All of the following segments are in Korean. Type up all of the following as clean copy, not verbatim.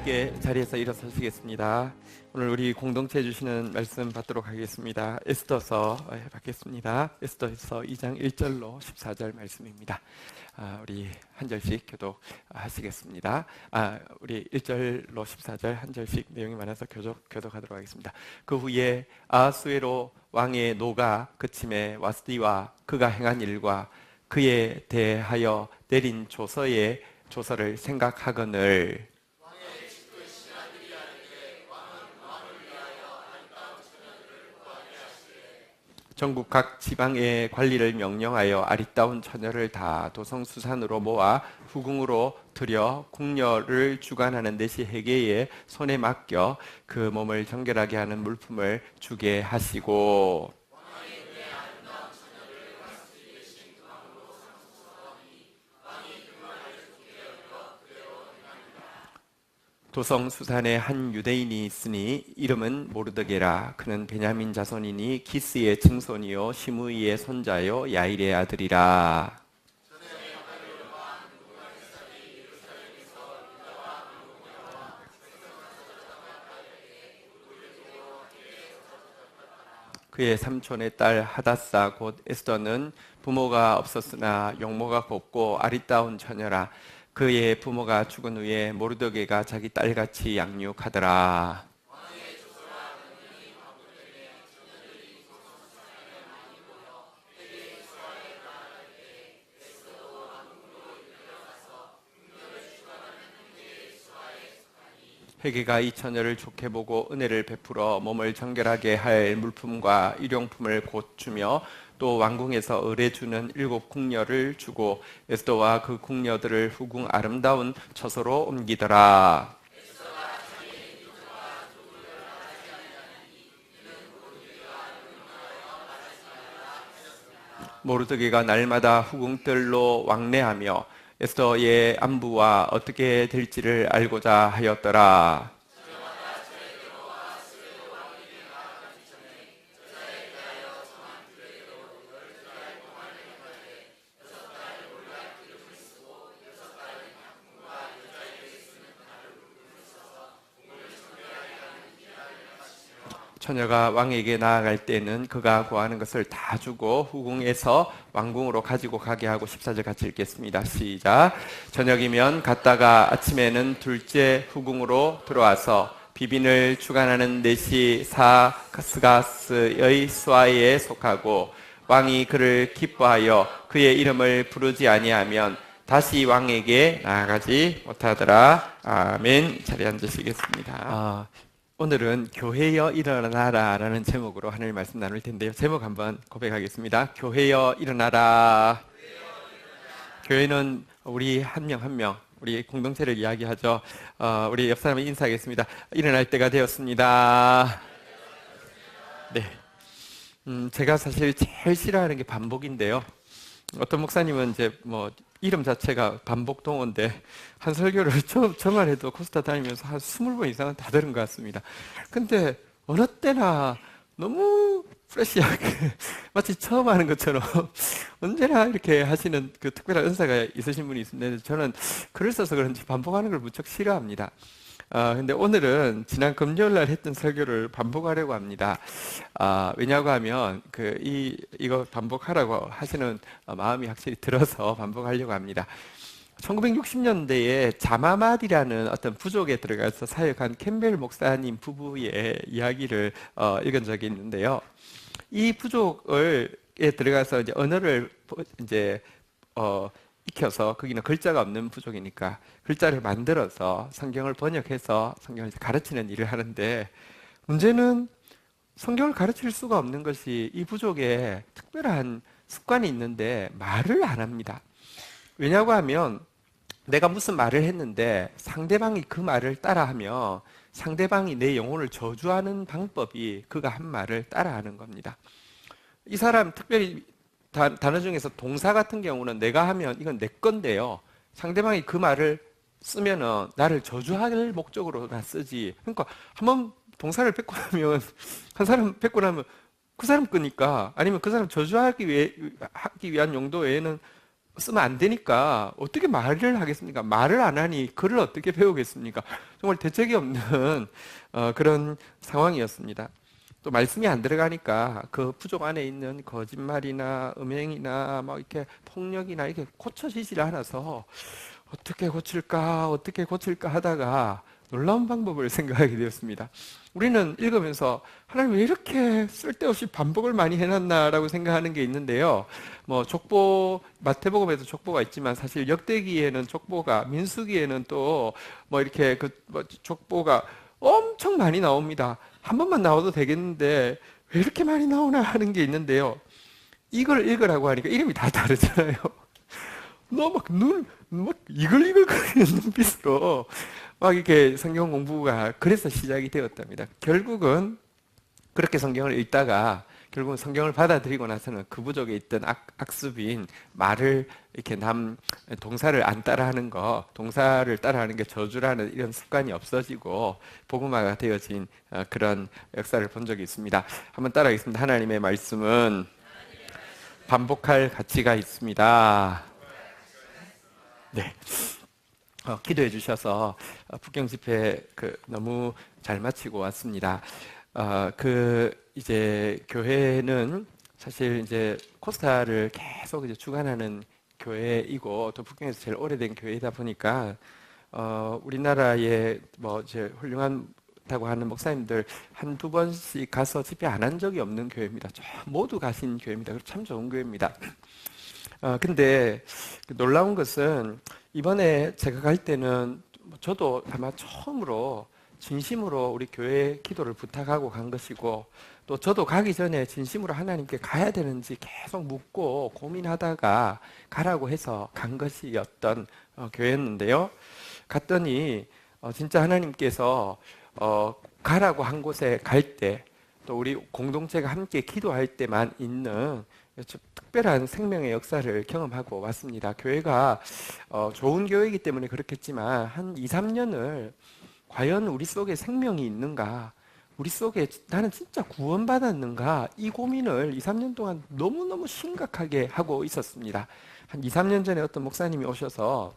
함께 자리에서 일어서시겠습니다. 오늘 우리 공동체 주시는 말씀 받도록 하겠습니다. 에스더서 받겠습니다. 에스더서 2장 1절로 14절 말씀입니다. 우리 한 절씩 교독하시겠습니다. 우리 1절로 14절 한 절씩 내용이 많아서 교독하도록 하겠습니다. 그 후에 아하수에로 왕의 노가 그침에 와스디와 그가 행한 일과 그에 대하여 내린 조서를 생각하거늘 전국 각 지방의 관리를 명령하여 아리따운 처녀를 다 도성수산으로 모아 후궁으로 들여 궁녀를 주관하는 내시 해계의 손에 맡겨 그 몸을 정결하게 하는 물품을 주게 하시고 도성 수산에 한 유대인이 있으니 이름은 모르드게라. 그는 베냐민 자손이니 기스의 증손이요 시므이의 손자요 야일의 아들이라. 그의 삼촌의 딸 하닷사 곧 에스더는 부모가 없었으나 용모가 곱고 아리따운 처녀라. 그의 부모가 죽은 후에 모르드게가 자기 딸같이 양육하더라. 회개가 이 처녀를 좋게 보고 은혜를 베풀어 몸을 정결하게 할 물품과 일용품을 곧 주며 또 왕궁에서 의뢰주는 7 궁녀를 주고 에스더와 그 궁녀들을 후궁 아름다운 처소로 옮기더라. 모르드게가 날마다 후궁들로 왕래하며 에스더의 안부와 어떻게 될지를 알고자 하였더라. 처녀가 왕에게 나아갈 때는 그가 구하는 것을 다 주고 후궁에서 왕궁으로 가지고 가게 하고 14절 같이 읽겠습니다. 시작. 저녁이면 갔다가 아침에는 둘째 후궁으로 들어와서 비빈을 주관하는 내시 사스가스의 수하에 속하고 왕이 그를 기뻐하여 그의 이름을 부르지 아니하면 다시 왕에게 나아가지 못하더라. 아멘. 자리에 앉으시겠습니다. 오늘은 교회여 일어나라 라는 제목으로 하나님 말씀 나눌 텐데요. 제목 한번 고백하겠습니다. 교회여 일어나라. 교회는 우리 한 명 한 명 우리 공동체를 이야기하죠. 우리 옆 사람을 인사하겠습니다. 일어날 때가 되었습니다. 네. 제가 사실 제일 싫어하는 게 반복인데요. 어떤 목사님은 이제 이름 자체가 반복 동어인데 한 설교를 저만 해도 코스타 다니면서 한 20번 이상은 다 들은 것 같습니다. 근데 어느 때나 너무 프레시하게 마치 처음 하는 것처럼 언제나 이렇게 하시는 그 특별한 은사가 있으신 분이 있는데 저는 글을 써서 그런지 반복하는 걸 무척 싫어합니다. 근데 오늘은 지난 금요일 날 했던 설교를 반복하려고 합니다. 왜냐고 하면 이거 반복하라고 하시는 마음이 확실히 들어서 반복하려고 합니다. 1960년대에 자마맛이라는 어떤 부족에 들어가서 사역한 캠벨 목사님 부부의 이야기를 읽은 적이 있는데요. 이 부족에 들어가서 이제 언어를 익혀서 거기는 글자가 없는 부족이니까 글자를 만들어서 성경을 번역해서 성경을 가르치는 일을 하는데 문제는 성경을 가르칠 수가 없는 것이 이 부족에 특별한 습관이 있는데 말을 안 합니다. 왜냐고 하면 내가 무슨 말을 했는데 상대방이 그 말을 따라하며 상대방이 내 영혼을 저주하는 방법이 그가 한 말을 따라하는 겁니다. 이 사람 특별히 단어 중에서 동사 같은 경우는 내가 하면 이건 내 건데요. 상대방이 그 말을 쓰면은 나를 저주할 목적으로나 쓰지. 그러니까 한번 동사를 뺏고 나면 한 사람 뺏고 나면 그 사람 거니까 아니면 그 사람 저주하기 위한 용도 외에는 쓰면 안 되니까 어떻게 말을 하겠습니까? 말을 안 하니 글을 어떻게 배우겠습니까? 정말 대책이 없는 그런 상황이었습니다. 또 말씀이 안 들어가니까 그 부족 안에 있는 거짓말이나 음행이나 막 이렇게 폭력이나 이렇게 고쳐지질 않아서 어떻게 고칠까 하다가 놀라운 방법을 생각하게 되었습니다. 우리는 읽으면서 하나님 왜 이렇게 쓸데없이 반복을 많이 해놨나라고 생각하는 게 있는데요. 뭐 족보, 마태복음에도 족보가 있지만 사실 역대기에는 족보가, 민수기에는 또 뭐 이렇게 족보가 엄청 많이 나옵니다. 한 번만 나와도 되겠는데 왜 이렇게 많이 나오나 하는 게 있는데요. 이걸 읽으라고 하니까 이름이 다 다르잖아요. 너 막 이글이글거리는 눈빛으로 막 이렇게 성경 공부가 그래서 시작이 되었답니다. 결국은 그렇게 성경을 읽다가 결국은 성경을 받아들이고 나서는 그 부족에 있던 악습인 말을 이렇게 동사를 안 따라하는 거, 동사를 따라하는 게 저주라는 이런 습관이 없어지고 복음화가 되어진 그런 역사를 본 적이 있습니다. 한번 따라하겠습니다. 하나님의 말씀은 반복할 가치가 있습니다. 네. 기도해 주셔서 북경 집회 너무 잘 마치고 왔습니다. 이제 교회는 사실 이제 코스타를 계속 이제 주관하는 교회이고 또 북경에서 제일 오래된 교회이다 보니까 우리나라에 뭐 이제 훌륭하다고 하는 목사님들 한두 번씩 가서 집회 안 한 적이 없는 교회입니다. 모두 가신 교회입니다. 참 좋은 교회입니다. 근데 놀라운 것은 이번에 제가 갈 때는 저도 아마 처음으로 진심으로 우리 교회 기도를 부탁하고 간 것이고 또 저도 가기 전에 진심으로 하나님께 가야 되는지 계속 묻고 고민하다가 가라고 해서 간 것이었던 교회였는데요. 갔더니 진짜 하나님께서 가라고 한 곳에 갈 때 또 우리 공동체가 함께 기도할 때만 있는 특별한 생명의 역사를 경험하고 왔습니다. 교회가 좋은 교회이기 때문에 그렇겠지만 한 2, 3년을 과연 우리 속에 생명이 있는가, 우리 속에 나는 진짜 구원받았는가, 이 고민을 2, 3년 동안 너무너무 심각하게 하고 있었습니다. 한 2, 3년 전에 어떤 목사님이 오셔서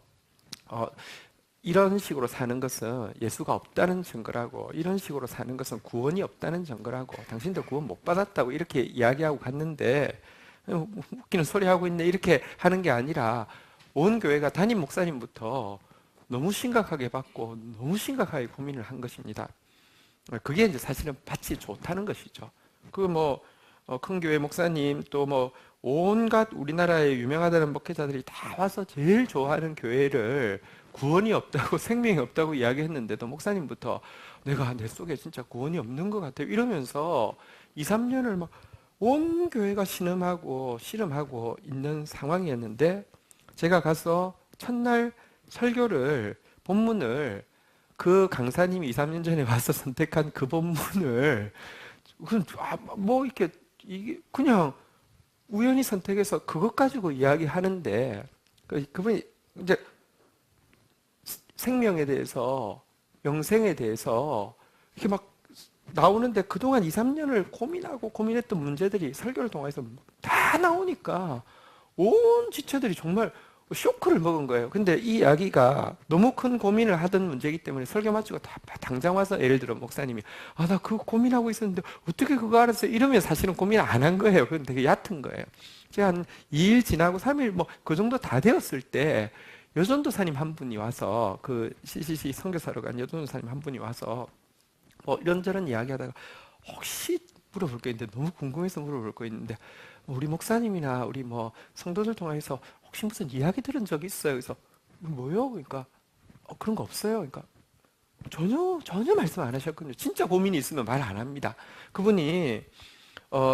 이런 식으로 사는 것은 예수가 없다는 증거라고, 이런 식으로 사는 것은 구원이 없다는 증거라고, 당신들 구원 못 받았다고 이렇게 이야기하고 갔는데 웃기는 소리 하고 있네 이렇게 하는 게 아니라 온 교회가 담임 목사님부터 너무 심각하게 받고 너무 심각하게 고민을 한 것입니다. 그게 이제 사실은 밭이 좋다는 것이죠. 큰 교회 목사님 또 뭐 온갖 우리나라에 유명하다는 목회자들이 다 와서 제일 좋아하는 교회를 구원이 없다고 생명이 없다고 이야기했는데도 목사님부터 내가 내 속에 진짜 구원이 없는 것 같아요 이러면서 2, 3년을 막 온 교회가 신음하고 씨름하고 있는 상황이었는데 제가 가서 첫날 설교를 본문을 그 강사님이 2, 3년 전에 와서 선택한 그 본문을 이게 그냥 우연히 선택해서 그것 가지고 이야기하는데 그분이 이제 생명에 대해서 영생에 대해서 이렇게 막 나오는데 그동안 2, 3년을 고민했던 문제들이 설교를 통해서 다 나오니까 온 지체들이 정말 쇼크를 먹은 거예요. 근데 이 이야기가 너무 큰 고민을 하던 문제이기 때문에 설교 마치고 다 당장 와서 예를 들어 목사님이 나 그거 고민하고 있었는데 어떻게 그거 알았어요? 이러면 사실은 고민 안 한 거예요. 그건 되게 얕은 거예요. 제가 한 2일 지나고 3일 그 정도 다 되었을 때 여전도사님 한 분이 와서 그 CCC 선교사로 간 여전도사님 한 분이 와서 이런저런 이야기하다가 혹시 물어볼 게 있는데 너무 궁금해서 물어볼 거 있는데 우리 목사님이나 우리 성도들 통해서 혹시 무슨 이야기 들은 적 있어요? 그래서 뭐요? 그러니까 그런 거 없어요. 그러니까 전혀 말씀 안 하셨거든요. 진짜 고민이 있으면 말 안 합니다. 그분이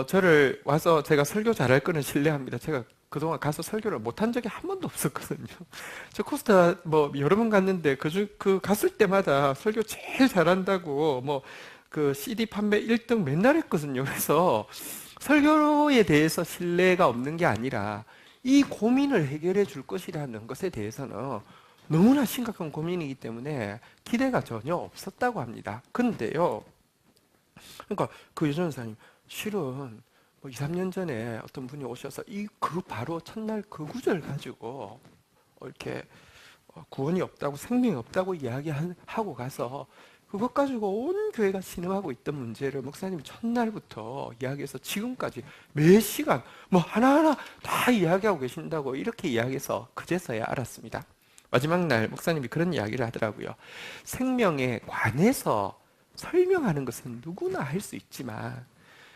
저를 와서 제가 설교 잘할 거는 신뢰합니다. 제가 그동안 가서 설교를 못한 적이 한 번도 없었거든요. 저 코스타 여러 번 갔는데 그 갔을 때마다 설교 제일 잘한다고 그 CD 판매 1등 맨날 했거든요. 그래서 설교에 대해서 신뢰가 없는 게 아니라 이 고민을 해결해 줄 것이라는 것에 대해서는 너무나 심각한 고민이기 때문에 기대가 전혀 없었다고 합니다. 근데요, 그러니까 그 여전사님 실은 2, 3년 전에 어떤 분이 오셔서 그 바로 첫날 그 구절 가지고 이렇게 구원이 없다고, 생명이 없다고 이야기하고 가서 그것 가지고 온 교회가 신음하고 있던 문제를 목사님이 첫날부터 이야기해서 지금까지 매 시간 뭐 하나하나 다 이야기하고 계신다고 이렇게 이야기해서 그제서야 알았습니다. 마지막 날 목사님이 그런 이야기를 하더라고요. 생명에 관해서 설명하는 것은 누구나 할 수 있지만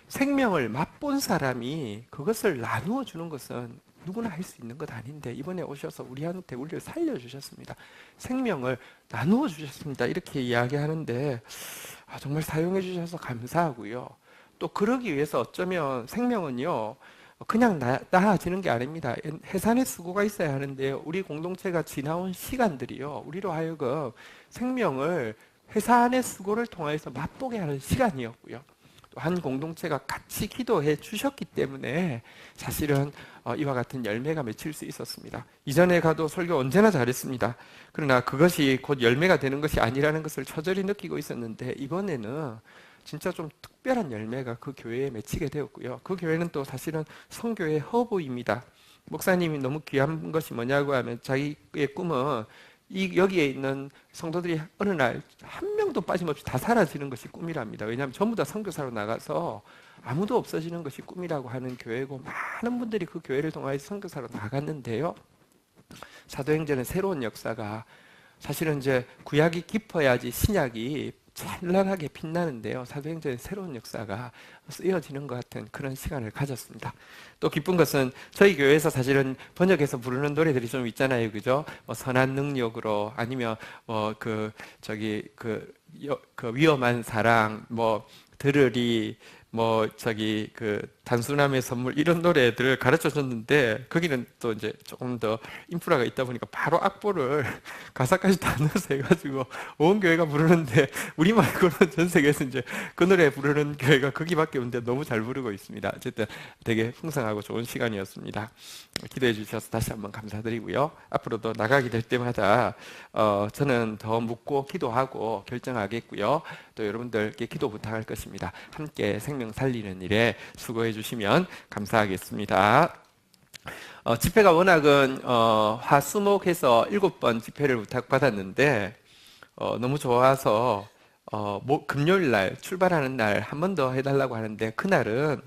생명을 맛본 사람이 그것을 나누어 주는 것은 누구나 할 수 있는 것 아닌데 이번에 오셔서 우리한테 우리를 살려주셨습니다. 생명을 나누어 주셨습니다. 이렇게 이야기하는데 정말 사용해 주셔서 감사하고요. 또 그러기 위해서 어쩌면 생명은요 그냥 나아지는 게 아닙니다. 해산의 수고가 있어야 하는데요. 우리 공동체가 지나온 시간들이요 우리로 하여금 생명을 해산의 수고를 통해서 맛보게 하는 시간이었고요. 또 한 공동체가 같이 기도해 주셨기 때문에 사실은 이와 같은 열매가 맺힐 수 있었습니다. 이전에 가도 설교 언제나 잘했습니다. 그러나 그것이 곧 열매가 되는 것이 아니라는 것을 처절히 느끼고 있었는데 이번에는 진짜 좀 특별한 열매가 그 교회에 맺히게 되었고요. 그 교회는 또 사실은 성교의 허브입니다. 목사님이 너무 귀한 것이 뭐냐고 하면 자기의 꿈은 여기에 있는 성도들이 어느 날 한 명도 빠짐없이 다 사라지는 것이 꿈이랍니다. 왜냐하면 전부 다 선교사로 나가서 아무도 없어지는 것이 꿈이라고 하는 교회고 많은 분들이 그 교회를 통해서 선교사로 나갔는데요. 사도행전의 새로운 역사가 사실은 이제 구약이 깊어야지 신약이 찬란하게 빛나는데요. 사도행전의 새로운 역사가 쓰여지는 것 같은 그런 시간을 가졌습니다. 또 기쁜 것은 저희 교회에서 사실은 번역해서 부르는 노래들이 좀 있잖아요, 그죠? 선한 능력으로 아니면 그 위험한 사랑, 들으리, 그 단순함의 선물 이런 노래들을 가르쳐 줬는데 거기는 또 이제 조금 더 인프라가 있다 보니까 바로 악보를 가사까지 다 넣어서 해가지고 온 교회가 부르는데 우리 말고는 전 세계에서 이제 그 노래 부르는 교회가 거기밖에 없는데 너무 잘 부르고 있습니다. 어쨌든 되게 풍성하고 좋은 시간이었습니다. 기도해 주셔서 다시 한번 감사드리고요. 앞으로도 나가게 될 때마다 저는 더 묻고 기도하고 결정하겠고요. 또 여러분들께 기도 부탁할 것입니다. 함께 생명 살리는 일에 수고해 주시면 감사하겠습니다. 집회가 워낙은 화수목해서 7번 집회를 부탁받았는데 너무 좋아서 금요일 날 출발하는 날 한 번 더 해달라고 하는데 그날은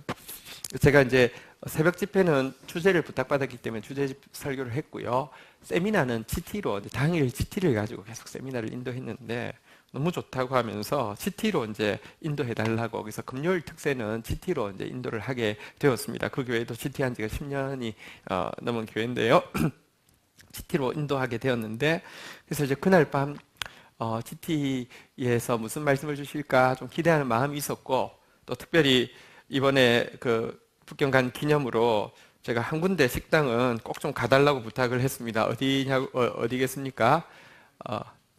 제가 이제 새벽 집회는 주제를 부탁받았기 때문에 주제 설교를 했고요. 세미나는 GT로 당일 GT를 가지고 계속 세미나를 인도했는데 너무 좋다고 하면서 GT로 이제 인도해달라고 그래서 금요일 특세는 GT로 이제 인도를 하게 되었습니다. 그 교회도 GT 한 지가 10년이 넘은 교회인데요. GT로 인도하게 되었는데 그래서 이제 그날 밤 GT에서 무슨 말씀을 주실까 좀 기대하는 마음이 있었고 또 특별히 이번에 그 북경 간 기념으로 제가 한 군데 식당은 꼭 좀 가달라고 부탁을 했습니다. 어디겠습니까?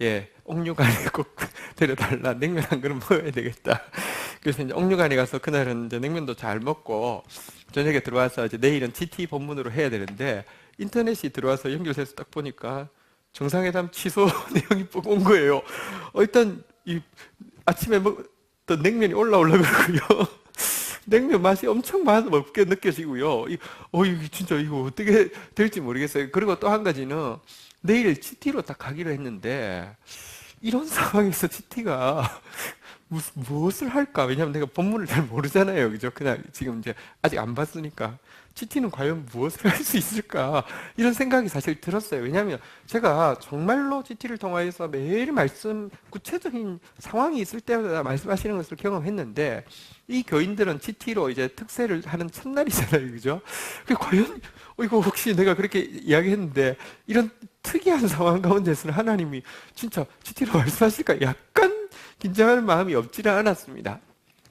예, 옥류관에 꼭 데려달라. 냉면 한 그릇 먹어야 되겠다. 그래서 이제 옥류관에 가서 그날은 이제 냉면도 잘 먹고 저녁에 들어와서 이제 내일은 GT 본문으로 해야 되는데 인터넷이 들어와서 연결돼서 딱 보니까 정상회담 취소 내용이 온 거예요. 일단 아침에 먹던 냉면이 올라오려고요. 냉면 맛이 엄청 맛없게 느껴지고요. 진짜 이거 어떻게 될지 모르겠어요. 그리고 또 한 가지는 내일 GT로 딱 가기로 했는데 이런 상황에서 GT가 무엇을 할까? 왜냐하면 내가 본문을 잘 모르잖아요. 그죠? 그냥 지금 이제 아직 안 봤으니까 GT는 과연 무엇을 할 수 있을까? 이런 생각이 사실 들었어요. 왜냐하면 제가 정말로 GT를 통해서 매일 구체적인 상황이 있을 때마다 말씀하시는 것을 경험했는데 이 교인들은 GT로 이제 특세를 하는 첫날이잖아요. 그죠? 과연 이거 혹시 내가 그렇게 이야기했는데 이런 특이한 상황 가운데서는 하나님이 진짜 GT로 말씀하실까? 약간 긴장하는 마음이 없지는 않았습니다.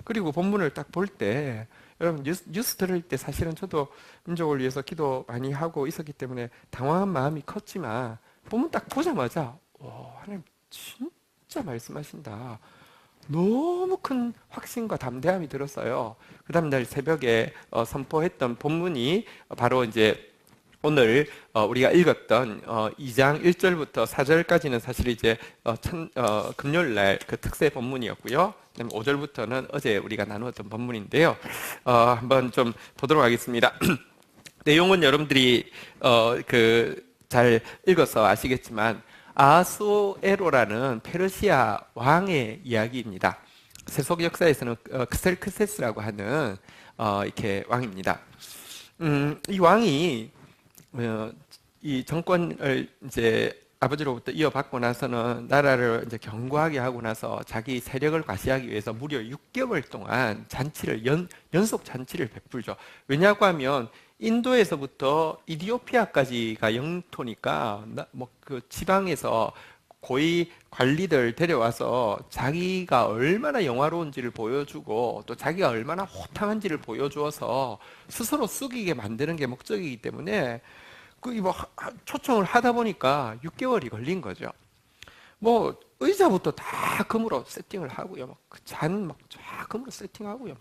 그리고 본문을 딱 볼 때 여러분 뉴스 들을 때 사실은 저도 민족을 위해서 기도 많이 하고 있었기 때문에 당황한 마음이 컸지만 본문 딱 보자마자 하나님 진짜 말씀하신다. 너무 큰 확신과 담대함이 들었어요. 그 다음 날 새벽에 선포했던 본문이 바로 이제 오늘 우리가 읽었던 2장 1절부터 4절까지는 사실 이제 금요일 날 그 특세 본문이었고요. 그다음에 5절부터는 어제 우리가 나누었던 본문인데요. 한번 좀 보도록 하겠습니다. 내용은 여러분들이 잘 읽어서 아시겠지만 아하수에로라는 페르시아 왕의 이야기입니다. 세속 역사에서는 크셀크세스라고 하는 이렇게 왕입니다. 이 왕이 이 정권을 이제 아버지로부터 이어받고 나서는 나라를 이제 견고하게 하고 나서 자기 세력을 과시하기 위해서 무려 6개월 동안 잔치를 연속 잔치를 베풀죠. 왜냐고 하면 인도에서부터 이디오피아까지가 영토니까 뭐 그 지방에서 고위 관리들 데려와서 자기가 얼마나 영화로운지를 보여주고 또 자기가 얼마나 호탕한지를 보여주어서 스스로 숙이게 만드는 게 목적이기 때문에 초청을 하다 보니까 6개월이 걸린 거죠. 뭐 의자부터 다 금으로 세팅을 하고요. 잔 다 금으로 세팅하고요.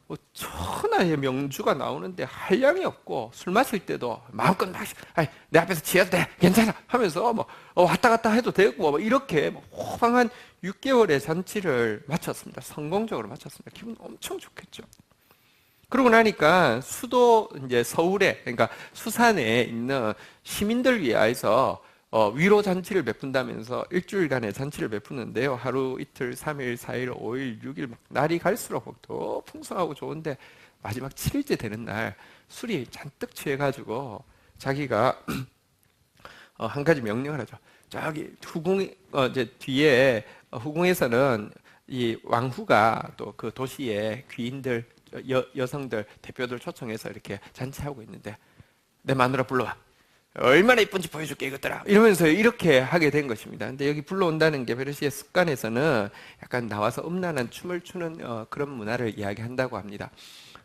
뭐 천하의 명주가 나오는데 한량이 없고 술 마실 때도 마음껏 내 앞에서 취해도 돼 괜찮아 하면서 왔다 갔다 해도 되고 이렇게 호방한 6개월의 잔치를 마쳤습니다. 성공적으로 마쳤습니다. 기분 엄청 좋겠죠. 그러고 나니까 수도 이제 서울에 그러니까 수산에 있는 시민들 위하여서 위로 잔치를 베푼다면서 일주일간의 잔치를 베푸는데요. 하루, 이틀, 3일, 4일, 5일, 6일 날이 갈수록 더 풍성하고 좋은데 마지막 7일째 되는 날 술이 잔뜩 취해가지고 자기가 한 가지 명령을 하죠. 저기 후궁 이제 뒤에 후궁에서는 이 왕후가 또 그 도시의 귀인들 여성들 대표들 초청해서 이렇게 잔치하고 있는데 내 마누라 불러와. 얼마나 이쁜지 보여줄게 이것들아 이러면서 이렇게 하게 된 것입니다. 근데 여기 불러온다는 게 페르시아 습관에서는 약간 나와서 음란한 춤을 추는 그런 문화를 이야기한다고 합니다.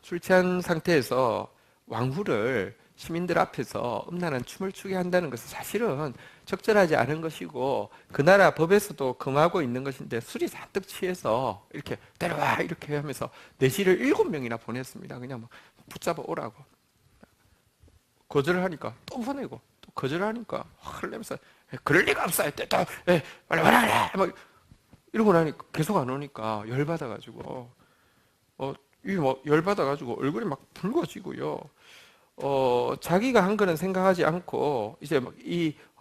술 취한 상태에서 왕후를 시민들 앞에서 음란한 춤을 추게 한다는 것은 사실은 적절하지 않은 것이고 그 나라 법에서도 금하고 있는 것인데 술이 잔뜩 취해서 이렇게 데려와 이렇게 하면서 내시를 7명이나 보냈습니다. 그냥 붙잡아 오라고. 거절을 하니까 또 보내고 또 거절하니까 화를 내면서 그럴 리가 없어 또 빨리 와라 막 이러고 나니까 계속 안 오니까 열받아가지고 열받아가지고 얼굴이 막 붉어지고요. 자기가 한 거는 생각하지 않고 이제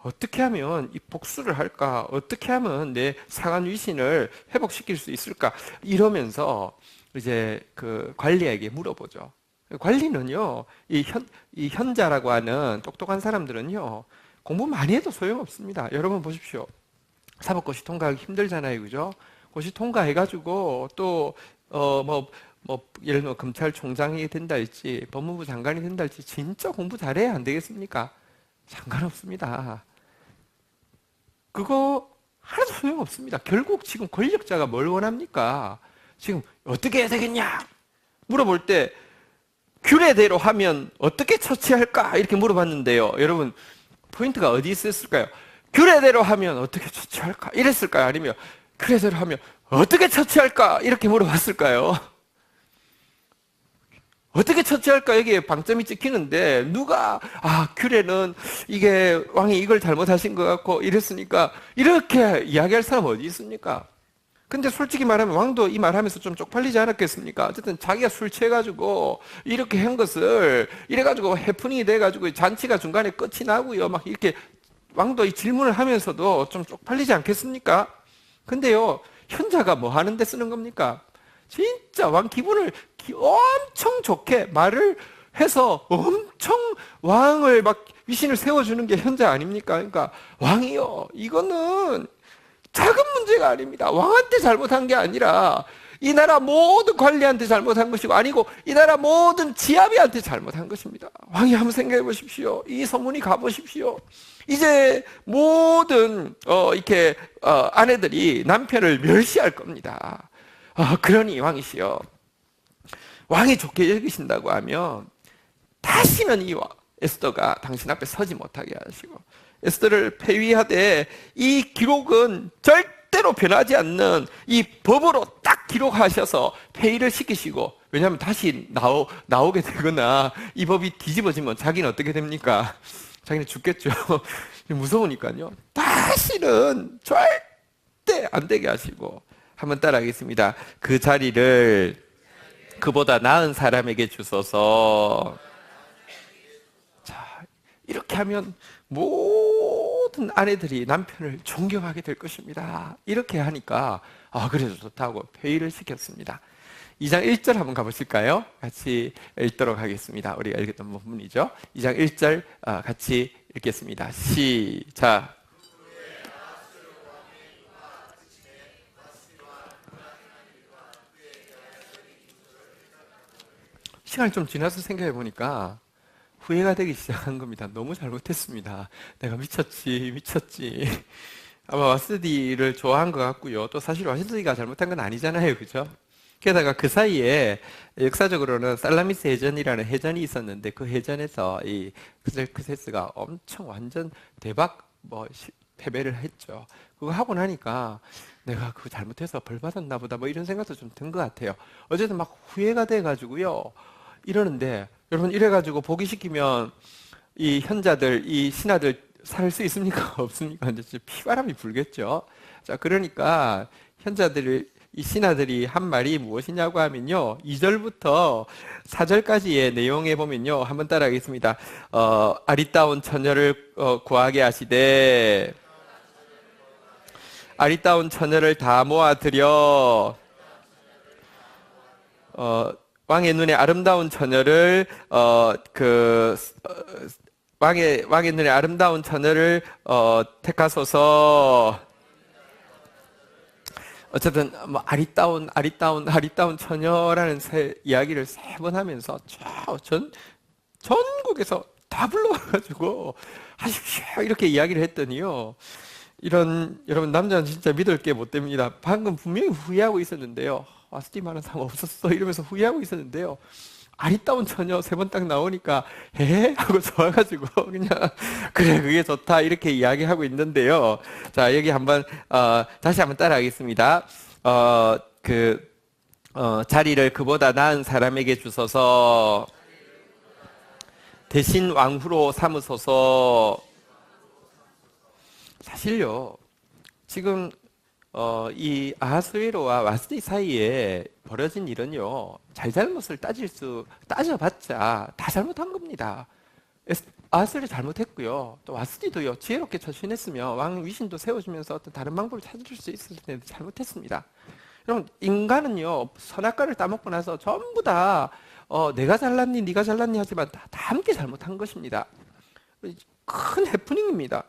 어떻게 하면 이 복수를 할까? 어떻게 하면 내 상한 위신을 회복시킬 수 있을까? 이러면서 이제 그 관리에게 물어보죠. 관리는요, 이 현자라고 하는 똑똑한 사람들은요, 공부 많이 해도 소용없습니다. 여러분 보십시오. 사법고시 통과하기 힘들잖아요, 그죠? 고시 통과해가지고 또, 예를 들어 검찰총장이 된다 할지, 법무부 장관이 된다 할지, 진짜 공부 잘해야 안 되겠습니까? 상관없습니다. 그거 하나도 소용없습니다. 결국 지금 권력자가 뭘 원합니까? 지금 어떻게 해야 되겠냐? 물어볼 때, 규례대로 하면 어떻게 처치할까? 이렇게 물어봤는데요. 여러분, 포인트가 어디 있었을까요? 규례대로 하면 어떻게 처치할까? 이랬을까요? 아니면 규례대로 하면 어떻게 처치할까? 이렇게 물어봤을까요? 어떻게 처치할까? 여기에 방점이 찍히는데 누가 규례는 이게 왕이 이걸 잘못하신 것 같고 이랬으니까 이렇게 이야기할 사람 어디 있습니까? 근데 솔직히 말하면 왕도 이 말하면서 좀 쪽팔리지 않았겠습니까? 어쨌든 자기가 술 취해가지고 이렇게 한 것을 이래가지고 해프닝이 돼가지고 잔치가 중간에 끝이 나고요. 막 이렇게 왕도 이 질문을 하면서도 좀 쪽팔리지 않겠습니까? 근데요, 현자가 뭐 하는데 쓰는 겁니까? 진짜 왕 기분을 엄청 좋게 말을 해서 엄청 왕을 막 위신을 세워주는 게 현자 아닙니까? 그러니까 왕이요, 이거는 작은 문제가 아닙니다. 왕한테 잘못한 게 아니라 이 나라 모든 관리한테 잘못한 것이고 아니고 이 나라 모든 지아비한테 잘못한 것입니다. 왕이 한번 생각해 보십시오. 이 소문이 가보십시오. 이제 모든 이렇게 아내들이 남편을 멸시할 겁니다. 그러니 왕이시여, 왕이 좋게 여기신다고 하면 다시는 이 에스더가 당신 앞에 서지 못하게 하시고 에스더를 폐위하되 이 기록은 절대로 변하지 않는 이 법으로 딱 기록하셔서 폐위를 시키시고 왜냐하면 다시 나오게 되거나 이 법이 뒤집어지면 자기는 어떻게 됩니까? 자기는 죽겠죠. 무서우니까요. 다시는 절대 안 되게 하시고, 한번 따라하겠습니다. 그 자리를 그보다 나은 사람에게 주소서. 자, 이렇게 하면 모든 아내들이 남편을 존경하게 될 것입니다. 이렇게 하니까 그래도 좋다고 회의를 시켰습니다. 2장 1절 한번 가보실까요? 같이 읽도록 하겠습니다. 우리가 읽었던 부분이죠. 2장 1절 같이 읽겠습니다. 시작. 시간이 좀 지나서 생각해 보니까 후회가 되기 시작한 겁니다. 너무 잘못했습니다. 내가 미쳤지. 아마 와스디를 좋아한 것 같고요. 또 사실 와스디가 잘못한 건 아니잖아요. 그죠? 게다가 그 사이에 역사적으로는 살라미스 해전이라는 해전이 있었는데, 그 해전에서 이 크셀크세스가 엄청 완전 대박 패배를 했죠. 그거 하고 나니까 내가 그거 잘못해서 벌 받았나 보다 이런 생각도 좀 든 것 같아요. 어쨌든 막 후회가 돼가지고요. 이러는데, 여러분, 이래가지고 포기시키면 이 현자들, 이 신하들 살 수 있습니까? 없습니까? 이제 피바람이 불겠죠. 자, 그러니까 이 신하들이 한 말이 무엇이냐고 하면요, 2절부터 4절까지의 내용에 보면요, 한번 따라하겠습니다. 아리따운 처녀를 구하게 하시되, 아리따운 처녀를 다 모아들여 왕의 눈에 아름다운 처녀를 왕의 눈에 아름다운 처녀를 택하소서. 어쨌든 아리따운 처녀라는 이야기를 3번 하면서 전국에서 다 불러가지고 하십시오 이렇게 이야기를 했더니요, 여러분, 남자는 진짜 믿을 게 못 됩니다. 방금 분명히 후회하고 있었는데요. 와스디 많은 사람 없었어 이러면서 후회하고 있었는데요, 아리따운 처녀 3번 딱 나오니까 하고 좋아가지고 그냥 그래, 그게 좋다 이렇게 이야기하고 있는데요. 자, 여기 한번 다시 한번 따라하겠습니다. 자리를 그보다 나은 사람에게 주소서. 대신 왕후로 삼으소서. 사실요, 지금 이 아하스웨로와 와스디 사이에 벌어진 일은요, 잘잘못을 따져봤자 다 잘못한 겁니다. 아하스웨로 잘못했고요, 또 와스디도요, 지혜롭게 처신했으면 왕 위신도 세워주면서 어떤 다른 방법을 찾을 수 있을 텐데 잘못했습니다. 여러분, 인간은요, 선악과를 따먹고 나서 전부 다 내가 잘났니 네가 잘났니 하지만 다 함께 잘못한 것입니다. 큰 해프닝입니다.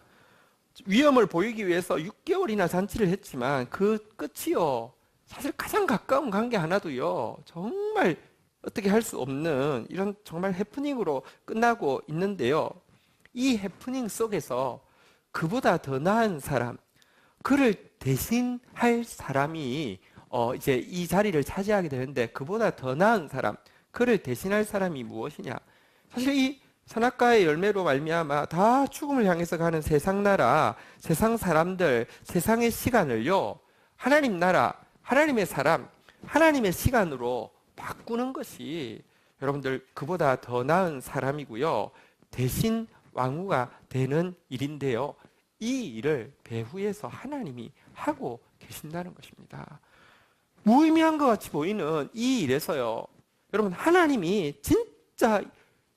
위험을 보이기 위해서 6개월이나 잔치를 했지만 그 끝이요, 사실 가장 가까운 관계 하나도요, 정말 어떻게 할 수 없는 이런 정말 해프닝으로 끝나고 있는데요. 이 해프닝 속에서 그보다 더 나은 사람, 그를 대신할 사람이 이제 이 자리를 차지하게 되는데, 그보다 더 나은 사람, 그를 대신할 사람이 무엇이냐? 사실 이 선악과의 열매로 말미암아 다 죽음을 향해서 가는 세상 나라, 세상 사람들, 세상의 시간을요, 하나님 나라, 하나님의 사람, 하나님의 시간으로 바꾸는 것이 여러분들 그보다 더 나은 사람이고요, 대신 왕후가 되는 일인데요, 이 일을 배후에서 하나님이 하고 계신다는 것입니다. 무의미한 것 같이 보이는 이 일에서요, 여러분, 하나님이 진짜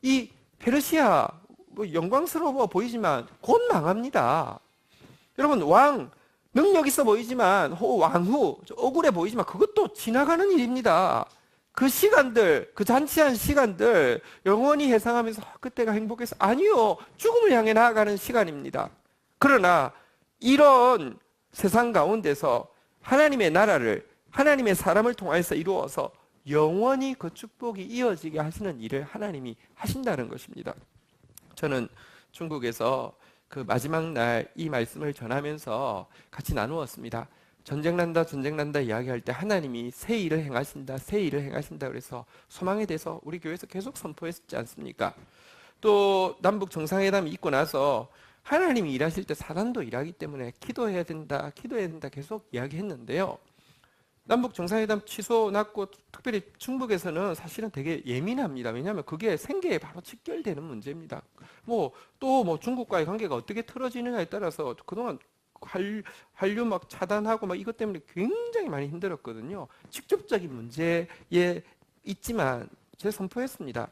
이 페르시아 영광스러워 보이지만 곧 망합니다. 여러분, 왕 능력 있어 보이지만 왕후 억울해 보이지만 그것도 지나가는 일입니다. 그 시간들, 그 잔치한 시간들 영원히 회상하면서 그때가 행복해서, 아니요, 죽음을 향해 나아가는 시간입니다. 그러나 이런 세상 가운데서 하나님의 나라를, 하나님의 사람을 통해서 이루어서 영원히 그 축복이 이어지게 하시는 일을 하나님이 하신다는 것입니다. 저는 중국에서 그 마지막 날 이 말씀을 전하면서 같이 나누었습니다. 전쟁 난다 이야기할 때 하나님이 새 일을 행하신다 그래서 소망에 대해서 우리 교회에서 계속 선포했지 않습니까? 또 남북 정상회담이 있고 나서 하나님이 일하실 때 사단도 일하기 때문에 기도해야 된다 계속 이야기했는데요. 남북 정상회담 취소 났고 특별히 중국에서는 사실은 되게 예민합니다. 왜냐하면 그게 생계에 바로 직결되는 문제입니다. 뭐 또 뭐 중국과의 관계가 어떻게 틀어지느냐에 따라서 그동안 한류 막 차단하고 막 이것 때문에 굉장히 많이 힘들었거든요. 직접적인 문제에 있지만 제가 선포했습니다.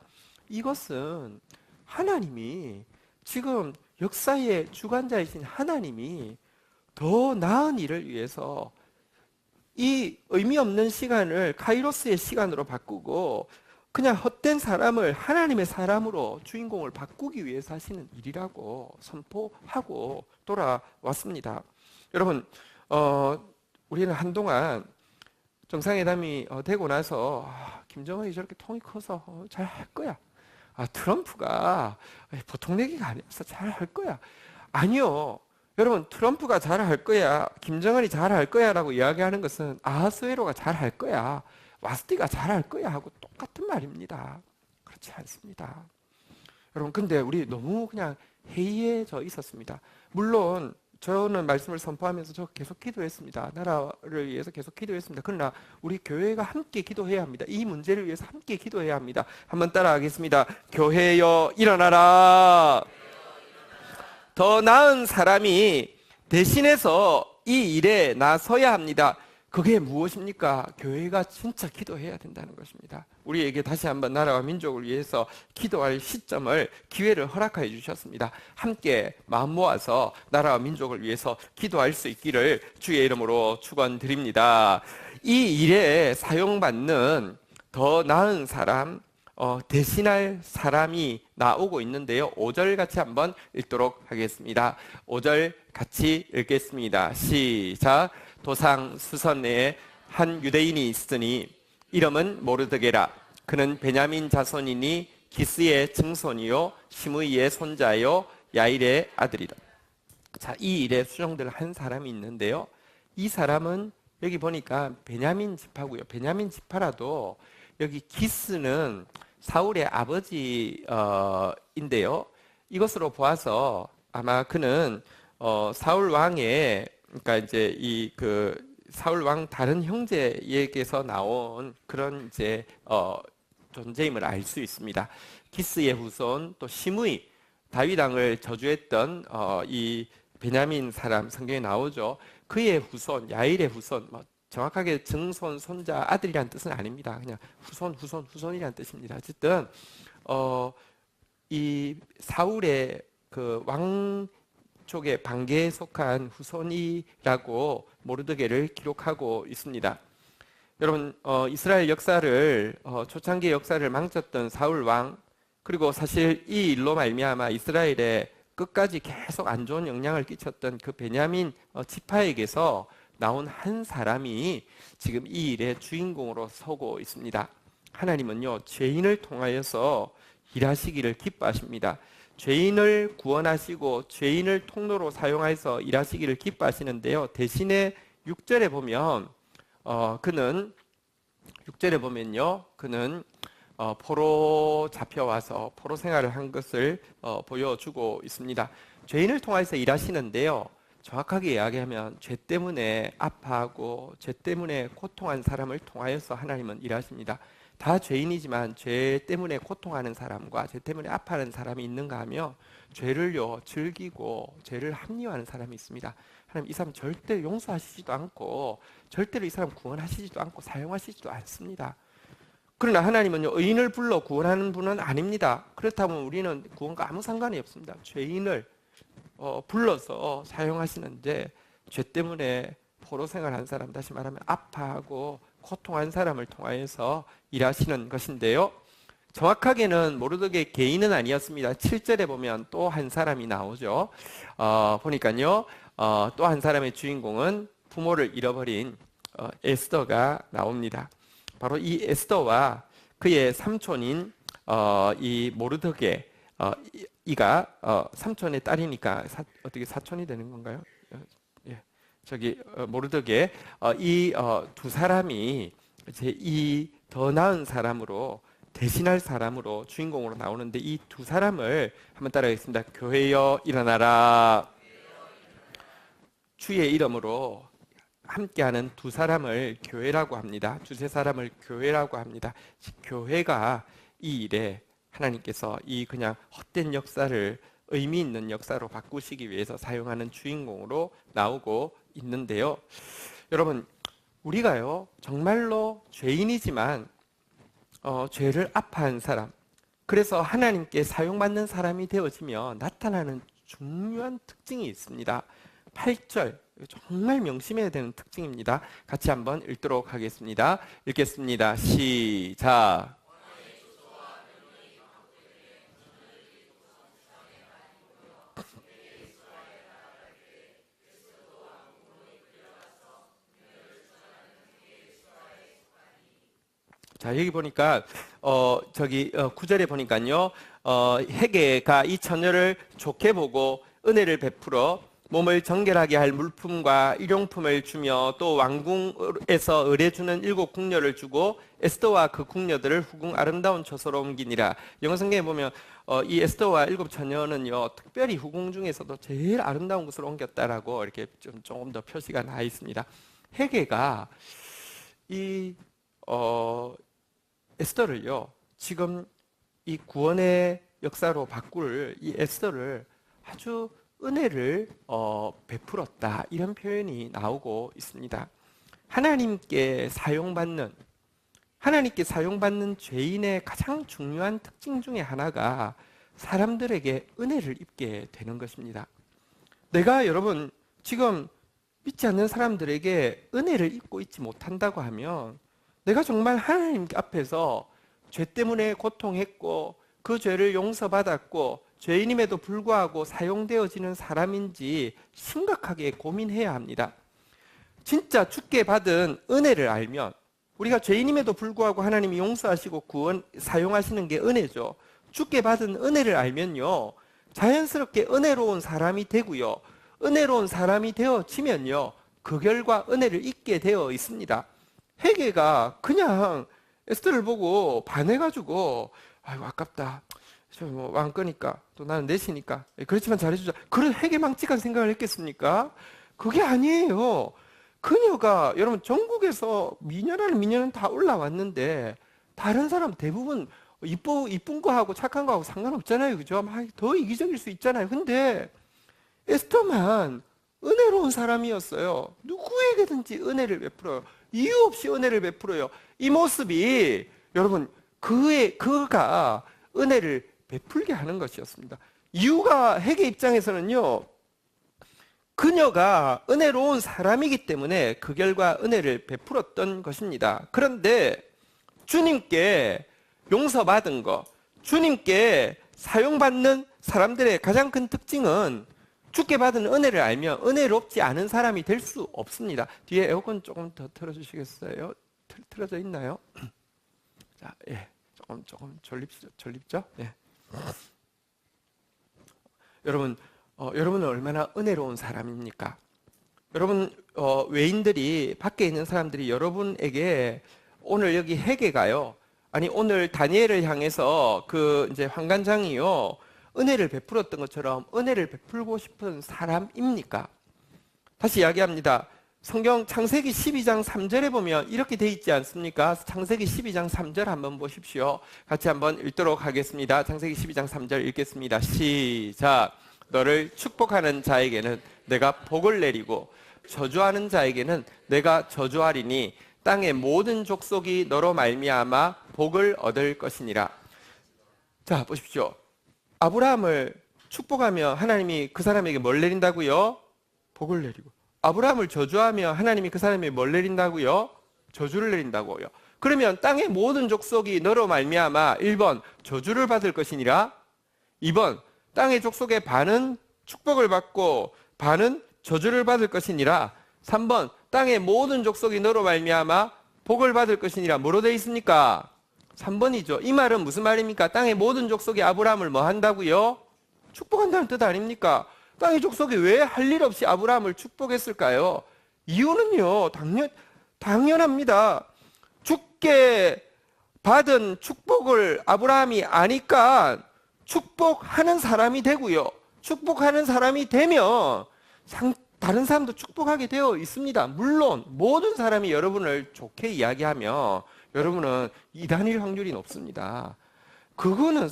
이것은 하나님이 지금 역사의 주관자이신 하나님이 더 나은 일을 위해서 이 의미 없는 시간을 카이로스의 시간으로 바꾸고 그냥 헛된 사람을 하나님의 사람으로 주인공을 바꾸기 위해서 하시는 일이라고 선포하고 돌아왔습니다. 여러분, 우리는 한동안 정상회담이 되고 나서 김정은이 저렇게 통이 커서 잘 할 거야. 트럼프가 보통 얘기가 아니어서 잘 할 거야. 아니요. 여러분, 트럼프가 잘 할 거야, 김정은이 잘 할 거야 라고 이야기하는 것은 아하스웨로가 잘 할 거야, 와스티가 잘 할 거야 하고 똑같은 말입니다. 그렇지 않습니다. 여러분, 근데 우리 너무 그냥 해이해져 있었습니다. 물론 저는 말씀을 선포하면서 저 계속 기도했습니다. 나라를 위해서 계속 기도했습니다. 그러나 우리 교회가 함께 기도해야 합니다. 이 문제를 위해서 함께 기도해야 합니다. 한번 따라하겠습니다. 교회여 일어나라. 더 나은 사람이 대신해서 이 일에 나서야 합니다. 그게 무엇입니까? 교회가 진짜 기도해야 된다는 것입니다. 우리에게 다시 한번 나라와 민족을 위해서 기도할 시점을, 기회를 허락해 주셨습니다. 함께 마음 모아서 나라와 민족을 위해서 기도할 수 있기를 주의 이름으로 축원드립니다. 이 일에 사용받는 더 나은 사람, 대신할 사람이 나오고 있는데요. 5절 같이 한번 읽도록 하겠습니다. 5절 같이 읽겠습니다. 시작. 도상 수선내에 한 유대인이 있으니 이름은 모르드게라. 그는 베냐민 자손이니 기스의 증손이요 시므이의 손자요 야일의 아들이다. 자, 이 일에 수정될 한 사람이 있는데요. 이 사람은 여기 보니까 베냐민 지파고요. 베냐민 지파라도 여기 기스는 사울의 아버지인데요. 이것으로 보아서 아마 그는 사울 왕의, 그러니까 이제 사울 왕 다른 형제에게서 나온 그런 이제 존재임을 알 수 있습니다. 기스의 후손, 또 시므이, 다윗 왕을 저주했던 이 베냐민 사람 성경에 나오죠. 그의 후손, 야일의 후손, 정확하게 증손, 손자, 아들이란 뜻은 아닙니다. 그냥 후손이란 뜻입니다. 어쨌든 이 사울의 그 왕 쪽의 반계에 속한 후손이라고 모르드게를 기록하고 있습니다. 여러분, 이스라엘 역사를, 초창기 역사를 망쳤던 사울 왕, 그리고 사실 이 일로 말미암아 이스라엘에 끝까지 계속 안 좋은 영향을 끼쳤던 그 베냐민 지파에게서 나온 한 사람이 지금 이 일의 주인공으로 서고 있습니다. 하나님은요, 죄인을 통하여서 일하시기를 기뻐하십니다. 죄인을 구원하시고 죄인을 통로로 사용해서 일하시기를 기뻐하시는데요. 대신에 6절에 보면 그는 6절에 보면요, 그는 포로 잡혀와서 포로 생활을 한 것을 보여주고 있습니다. 죄인을 통해서 일하시는데요, 정확하게 이야기하면 죄 때문에 아파하고 죄 때문에 고통한 사람을 통하여서 하나님은 일하십니다. 다 죄인이지만 죄 때문에 고통하는 사람과 죄 때문에 아파하는 사람이 있는가 하며 죄를요 즐기고 죄를 합리화하는 사람이 있습니다. 하나님, 이 사람 절대 용서하시지도 않고 절대로 이 사람 구원하시지도 않고 사용하시지도 않습니다. 그러나 하나님은요, 의인을 불러 구원하는 분은 아닙니다. 그렇다면 우리는 구원과 아무 상관이 없습니다. 죄인을 불러서 사용하시는데, 죄 때문에 포로 생활한 사람, 다시 말하면 아파하고 고통한 사람을 통하여서 일하시는 것인데요. 정확하게는 모르드게 개인은 아니었습니다. 7절에 보면 또 한 사람이 나오죠. 보니까요, 또 한 사람의 주인공은 부모를 잃어버린 에스더가 나옵니다. 바로 이 에스더와 그의 삼촌인 이 모르드게, 이가 삼촌의 딸이니까 어떻게 사촌이 되는 건가요? 저기 모르드게, 이 두 사람이 이제 이 더 나은 사람으로, 대신할 사람으로 주인공으로 나오는데, 이 두 사람을 한번 따라하겠습니다. 교회여 일어나라. 주의 이름으로 함께하는 두 사람을 교회라고 합니다. 두세 사람을 교회라고 합니다. 교회가 이 일에 하나님께서 이 그냥 헛된 역사를 의미 있는 역사로 바꾸시기 위해서 사용하는 주인공으로 나오고 있는데요. 여러분, 우리가요 정말로 죄인이지만 죄를 아파한 사람, 그래서 하나님께 사용받는 사람이 되어지며 나타나는 중요한 특징이 있습니다. 8절, 정말 명심해야 되는 특징입니다. 같이 한번 읽도록 하겠습니다. 읽겠습니다. 시작. 자, 여기 보니까 9절에 보니까요. 회개가 이 처녀를 좋게 보고 은혜를 베풀어 몸을 정결하게 할 물품과 일용품을 주며 또 왕궁에서 의뢰주는 7 궁녀를 주고 에스더와 그 궁녀들을 후궁 아름다운 처소로 옮기니라. 영어 성경에 보면 이 에스더와 7 처녀는요 특별히 후궁 중에서도 제일 아름다운 곳으로 옮겼다라고 이렇게 조금 더 표시가 나 있습니다. 회개가 이 에스더를요 지금 이 구원의 역사로 바꿀 이 에스더를 아주 은혜를 베풀었다, 이런 표현이 나오고 있습니다. 하나님께 사용받는 죄인의 가장 중요한 특징 중에 하나가 사람들에게 은혜를 입게 되는 것입니다. 내가 여러분 지금 믿지 않는 사람들에게 은혜를 입고 있지 못한다고 하면 내가 정말 하나님 앞에서 죄 때문에 고통했고 그 죄를 용서받았고 죄인임에도 불구하고 사용되어지는 사람인지 심각하게 고민해야 합니다. 진짜 주께 받은 은혜를 알면, 우리가 죄인임에도 불구하고 하나님이 용서하시고 사용하시는 게 은혜죠. 주께 받은 은혜를 알면요 자연스럽게 은혜로운 사람이 되고요, 은혜로운 사람이 되어지면요 그 결과 은혜를 잊게 되어 있습니다. 회개가 그냥 에스더를 보고 반해가지고 아이고 아깝다, 왕 거니까 또 나는 내시니까 그렇지만 잘해주자, 그런 회개망측한 생각을 했겠습니까? 그게 아니에요. 그녀가 여러분 전국에서 미녀는 다 올라왔는데 다른 사람 대부분 이쁜 거 하고 착한 거 하고 상관없잖아요, 그죠? 더 이기적일 수 있잖아요. 근데 에스더만 은혜로운 사람이었어요. 누구에게든지 은혜를 베풀어요. 이유 없이 은혜를 베풀어요. 이 모습이 여러분 그가 은혜를 베풀게 하는 것이었습니다. 이유가 회개 입장에서는요 그녀가 은혜로운 사람이기 때문에 그 결과 은혜를 베풀었던 것입니다. 그런데 주님께 용서받은 것, 주님께 사용받는 사람들의 가장 큰 특징은 주께 받은 은혜를 알면 은혜롭지 않은 사람이 될 수 없습니다. 뒤에 에어컨 조금 더 틀어주시겠어요? 틀어져 있나요? 자, 예, 조금 졸립죠? 예. 여러분은 얼마나 은혜로운 사람입니까? 여러분, 외인들이 밖에 있는 사람들이 여러분에게 오늘 여기 회개가요, 아니 오늘 다니엘을 향해서 그 이제 환관장이요 은혜를 베풀었던 것처럼 은혜를 베풀고 싶은 사람입니까? 다시 이야기합니다. 성경 창세기 12장 3절에 보면 이렇게 돼 있지 않습니까? 창세기 12장 3절 한번 보십시오. 같이 한번 읽도록 하겠습니다. 창세기 12장 3절 읽겠습니다. 시작. 너를 축복하는 자에게는 내가 복을 내리고 저주하는 자에게는 내가 저주하리니 땅의 모든 족속이 너로 말미암아 복을 얻을 것이니라. 자, 보십시오. 아브라함을 축복하며 하나님이 그 사람에게 뭘 내린다고요? 복을 내리고. 아브라함을 저주하며 하나님이 그 사람에게 뭘 내린다고요? 저주를 내린다고요. 그러면 땅의 모든 족속이 너로 말미암아 1번 저주를 받을 것이니라, 2번 땅의 족속의 반은 축복을 받고 반은 저주를 받을 것이니라, 3번 땅의 모든 족속이 너로 말미암아 복을 받을 것이니라. 뭐로 되어 있습니까? 3번이죠. 이 말은 무슨 말입니까? 땅의 모든 족속이 아브라함을 뭐 한다고요? 축복한다는 뜻 아닙니까? 땅의 족속이 왜 할 일 없이 아브라함을 축복했을까요? 이유는요 당연합니다. 주께 받은 축복을 아브라함이 아니까 축복하는 사람이 되고요, 축복하는 사람이 되면 다른 사람도 축복하게 되어 있습니다. 물론 모든 사람이 여러분을 좋게 이야기하면 여러분은 이단일 확률이 높습니다. 그거는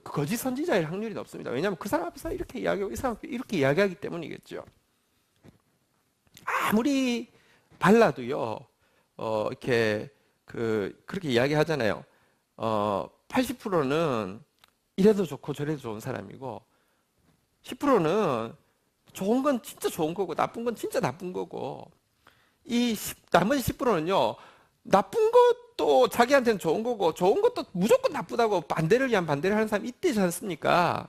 거짓 선지자일 확률이 높습니다. 왜냐하면 그 사람 앞에서 이렇게 이야기하고 이 사람 앞에서 이렇게 이야기하기 때문이겠죠. 아무리 발라도요, 이렇게 그렇게 이야기하잖아요. 80%는 이래도 좋고 저래도 좋은 사람이고 10%는 좋은 건 진짜 좋은 거고 나쁜 건 진짜 나쁜 거고 나머지 10%는요 나쁜 것도 자기한테는 좋은 거고 좋은 것도 무조건 나쁘다고 반대를 위한 반대를 하는 사람이 있지 않습니까?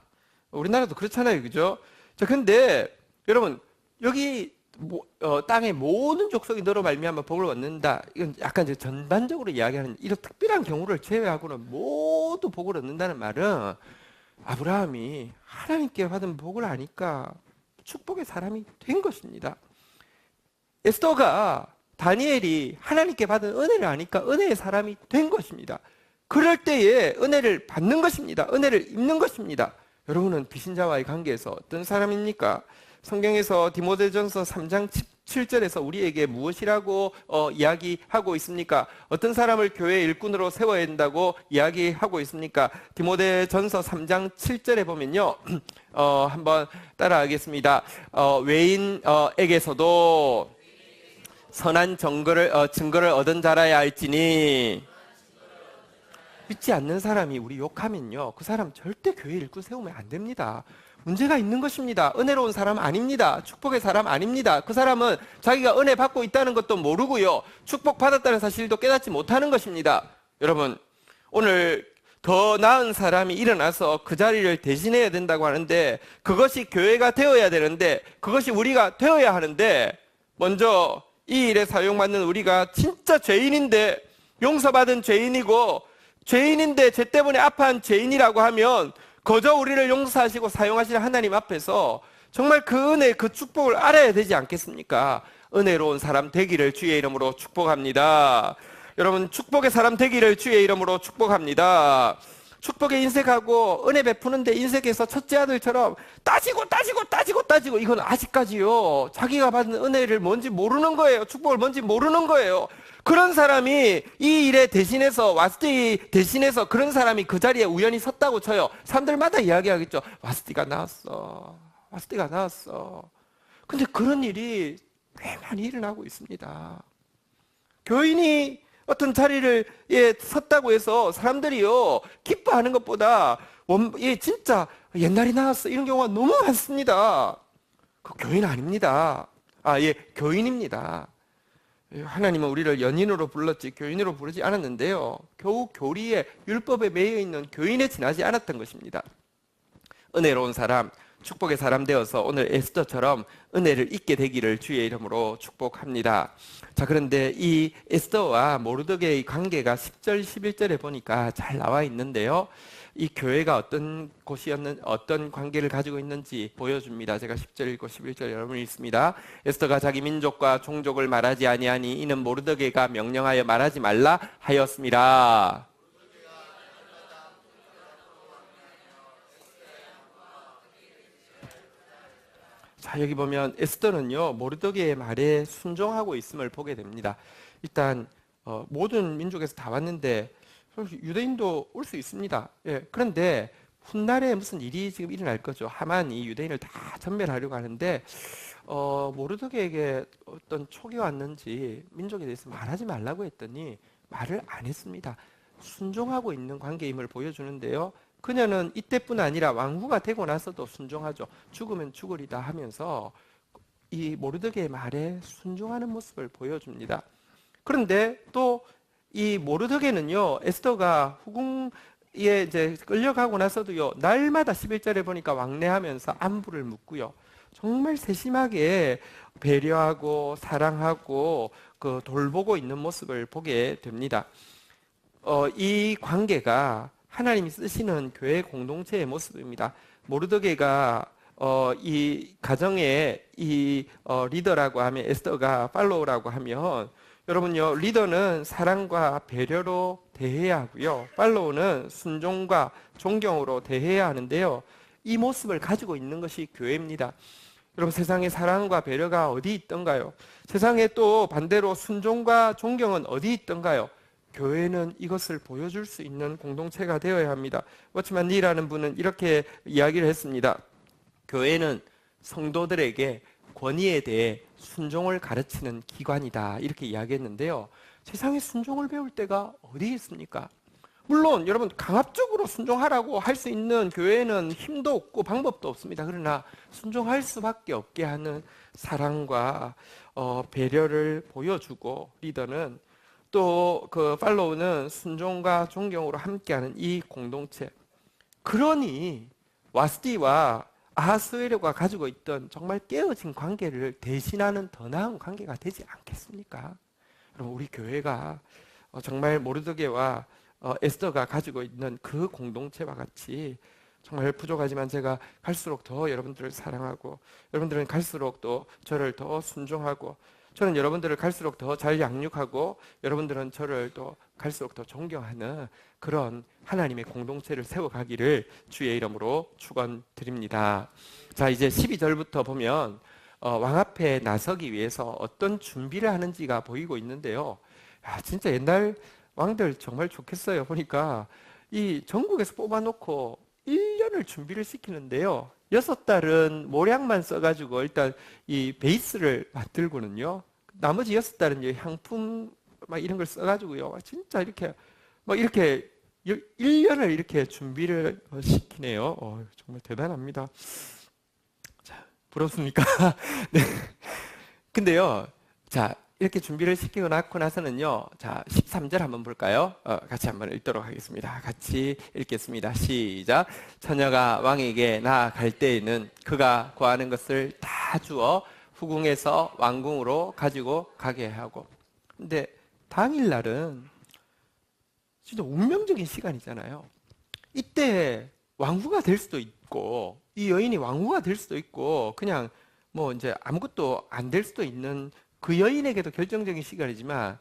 우리나라도 그렇잖아요, 그죠? 자, 근데 여러분 여기 땅의 모든 족속이 너로 말미암아 복을 얻는다. 이건 약간 이제 전반적으로 이야기하는 이런 특별한 경우를 제외하고는 모두 복을 얻는다는 말은 아브라함이 하나님께 받은 복을 아니까 축복의 사람이 된 것입니다. 에스더가 다니엘이 하나님께 받은 은혜를 아니까 은혜의 사람이 된 것입니다. 그럴 때에 은혜를 받는 것입니다. 은혜를 입는 것입니다. 여러분은 비신자와의 관계에서 어떤 사람입니까? 성경에서 디모데전서 3장 7절에서 우리에게 무엇이라고 이야기하고 있습니까? 어떤 사람을 교회 일꾼으로 세워야 된다고 이야기하고 있습니까? 디모데전서 3장 7절에 보면요, 한번 따라하겠습니다. 외인에게서도 선한 증거를 얻은 자라야 할지니. 믿지 않는 사람이 우리 욕하면요, 그 사람 절대 교회 일꾼 세우면 안 됩니다. 문제가 있는 것입니다. 은혜로운 사람 아닙니다. 축복의 사람 아닙니다. 그 사람은 자기가 은혜 받고 있다는 것도 모르고요, 축복 받았다는 사실도 깨닫지 못하는 것입니다. 여러분, 오늘 더 나은 사람이 일어나서 그 자리를 대신해야 된다고 하는데, 그것이 교회가 되어야 되는데, 그것이 우리가 되어야 하는데, 먼저 이 일에 사용받는 우리가 진짜 죄인인데, 용서받은 죄인이고 죄인인데 죄 때문에 아파한 죄인이라고 하면 거저 우리를 용서하시고 사용하시는 하나님 앞에서 정말 그 은혜, 그 축복을 알아야 되지 않겠습니까? 은혜로운 사람 되기를 주의 이름으로 축복합니다. 여러분, 축복의 사람 되기를 주의 이름으로 축복합니다. 축복에 인색하고 은혜 베푸는데 인색해서 첫째 아들처럼 따지고 이건 아직까지요, 자기가 받은 은혜를 뭔지 모르는 거예요. 축복을 뭔지 모르는 거예요. 그런 사람이 이 일에 대신해서 와스티 대신해서 그런 사람이 그 자리에 우연히 섰다고 쳐요. 사람들마다 이야기하겠죠. 와스티가 나왔어. 근데 그런 일이 꽤 많이 일어나고 있습니다. 교인이 어떤 자리를 섰다고 해서 사람들이요 기뻐하는 것보다 진짜 옛날이 나왔어 이런 경우가 너무 많습니다. 그 교인 아닙니다. 교인입니다. 하나님은 우리를 연인으로 불렀지 교인으로 부르지 않았는데요, 겨우 교리에 율법에 매여 있는 교인에 지나지 않았던 것입니다. 은혜로운 사람, 축복의 사람 되어서 오늘 에스더처럼 은혜를 잊게 되기를 주의 이름으로 축복합니다. 자, 그런데 이 에스더와 모르드게의 관계가 10절, 11절에 보니까 잘 나와 있는데요, 이 교회가 어떤 관계를 가지고 있는지 보여줍니다. 제가 10절 읽고 11절 여러분이 읽습니다. 에스더가 자기 민족과 종족을 말하지 아니하니 이는 모르드게가 명령하여 말하지 말라 하였습니다. 자, 여기 보면 에스더는요 모르드게의 말에 순종하고 있음을 보게 됩니다. 일단 모든 민족에서 다 왔는데 유대인도 올 수 있습니다. 그런데 훗날에 무슨 일이 지금 일어날 거죠. 하만이 유대인을 다 전멸하려고 하는데 모르드게에게 어떤 촉이 왔는지 민족에 대해서 말하지 말라고 했더니 말을 안 했습니다. 순종하고 있는 관계임을 보여주는데요, 그녀는 이때뿐 아니라 왕후가 되고 나서도 순종하죠. 죽으면 죽으리다 하면서 이 모르드게의 말에 순종하는 모습을 보여줍니다. 그런데 또 이 모르드게는요, 에스더가 후궁에 이제 끌려가고 나서도요, 날마다 11절에 보니까 왕래하면서 안부를 묻고요, 정말 세심하게 배려하고 사랑하고 돌보고 있는 모습을 보게 됩니다. 이 관계가 하나님이 쓰시는 교회 공동체의 모습입니다. 모르드게가 이 가정의 리더라고 하면, 에스더가 팔로우라고 하면, 여러분요, 리더는 사랑과 배려로 대해야 하고요, 팔로우는 순종과 존경으로 대해야 하는데요, 이 모습을 가지고 있는 것이 교회입니다. 여러분, 세상에 사랑과 배려가 어디 있던가요? 세상에 또 반대로 순종과 존경은 어디 있던가요? 교회는 이것을 보여줄 수 있는 공동체가 되어야 합니다. 워치만 리라는 분은 이렇게 이야기를 했습니다. 교회는 성도들에게 권위에 대해 순종을 가르치는 기관이다, 이렇게 이야기했는데요. 세상에 순종을 배울 때가 어디 있습니까? 물론 여러분, 강압적으로 순종하라고 할 수 있는 교회는 힘도 없고 방법도 없습니다. 그러나 순종할 수밖에 없게 하는 사랑과 배려를 보여주고, 리더는 또 그 팔로우는 순종과 존경으로 함께하는 이 공동체, 그러니 와스디와 아하스웨르가 가지고 있던 정말 깨어진 관계를 대신하는 더 나은 관계가 되지 않겠습니까? 여러분, 우리 교회가 정말 모르드게와 에스더가 가지고 있는 그 공동체와 같이 정말 부족하지만 제가 갈수록 더 여러분들을 사랑하고, 여러분들은 갈수록 또 저를 더 순종하고, 저는 여러분들을 갈수록 더 잘 양육하고, 여러분들은 저를 또 갈수록 더 존경하는 그런 하나님의 공동체를 세워가기를 주의 이름으로 축원드립니다. 자, 이제 12절부터 보면 왕 앞에 나서기 위해서 어떤 준비를 하는지가 보이고 있는데요. 야, 진짜 옛날 왕들 정말 좋겠어요. 보니까 이 전국에서 뽑아놓고 1년을 준비를 시키는데요. 6달은 모략만 써가지고 일단 이 베이스를 만들고는요, 나머지 6달은 향품 막 이런 걸 써가지고요, 진짜 이렇게 막 이렇게 1년을 이렇게 준비를 시키네요. 정말 대단합니다. 자, 부럽습니까? 네. 근데요, 자, 이렇게 준비를 시키고 나고 나서는요, 자, 13절 한번 볼까요? 같이 한번 읽도록 하겠습니다. 같이 읽겠습니다. 시작. 처녀가 왕에게 나아갈 때에는 그가 구하는 것을 다 주어 후궁에서 왕궁으로 가지고 가게 하고. 근데 당일날은 진짜 운명적인 시간이잖아요. 이때 왕후가 될 수도 있고, 이 여인이 왕후가 될 수도 있고, 그냥 뭐 이제 아무것도 안 될 수도 있는 그 여인에게도 결정적인 시간이지만,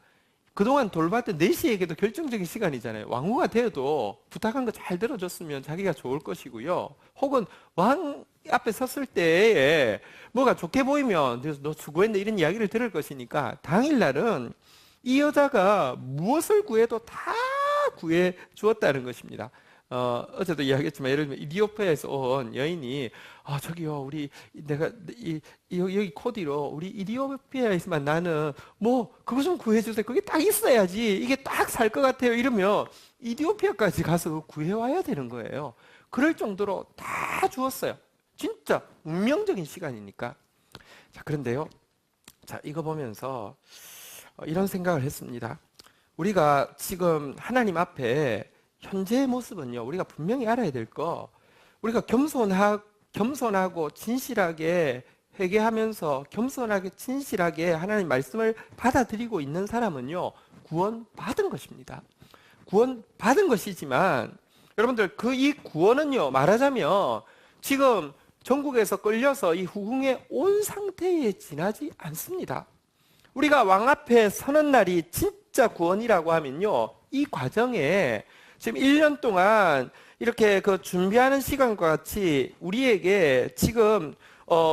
그동안 돌봤던 내시에게도 결정적인 시간이잖아요. 왕후가 되어도 부탁한 거 잘 들어줬으면 자기가 좋을 것이고요. 혹은 왕 앞에 섰을 때에 뭐가 좋게 보이면 너 수고했네 이런 이야기를 들을 것이니까, 당일날은 이 여자가 무엇을 구해도 다 구해 주었다는 것입니다. 어제도 이야기했지만, 예를 들면 이디오피아에서 온 여인이 저기요, 우리 내가 여기 코디로 우리 이디오피아에서만 나는 뭐 그거 좀 구해주세요. 그게 딱 있어야지 이게 딱 살 것 같아요. 이러면 이디오피아까지 가서 구해와야 되는 거예요. 그럴 정도로 다 주었어요. 진짜 운명적인 시간이니까. 자, 그런데요, 자, 이거 보면서 이런 생각을 했습니다. 우리가 지금 하나님 앞에 현재의 모습은요, 우리가 분명히 알아야 될 거, 우리가 겸손하고 진실하게 회개하면서 겸손하게 진실하게 하나님 말씀을 받아들이고 있는 사람은요, 구원받은 것입니다. 구원받은 것이지만, 여러분들, 이 구원은요, 말하자면 지금 전국에서 끌려서 이 후궁에 온 상태에 지나지 않습니다. 우리가 왕 앞에 서는 날이 진짜 구원이라고 하면요, 이 과정에 지금 1년 동안 이렇게 그 준비하는 시간과 같이 우리에게 지금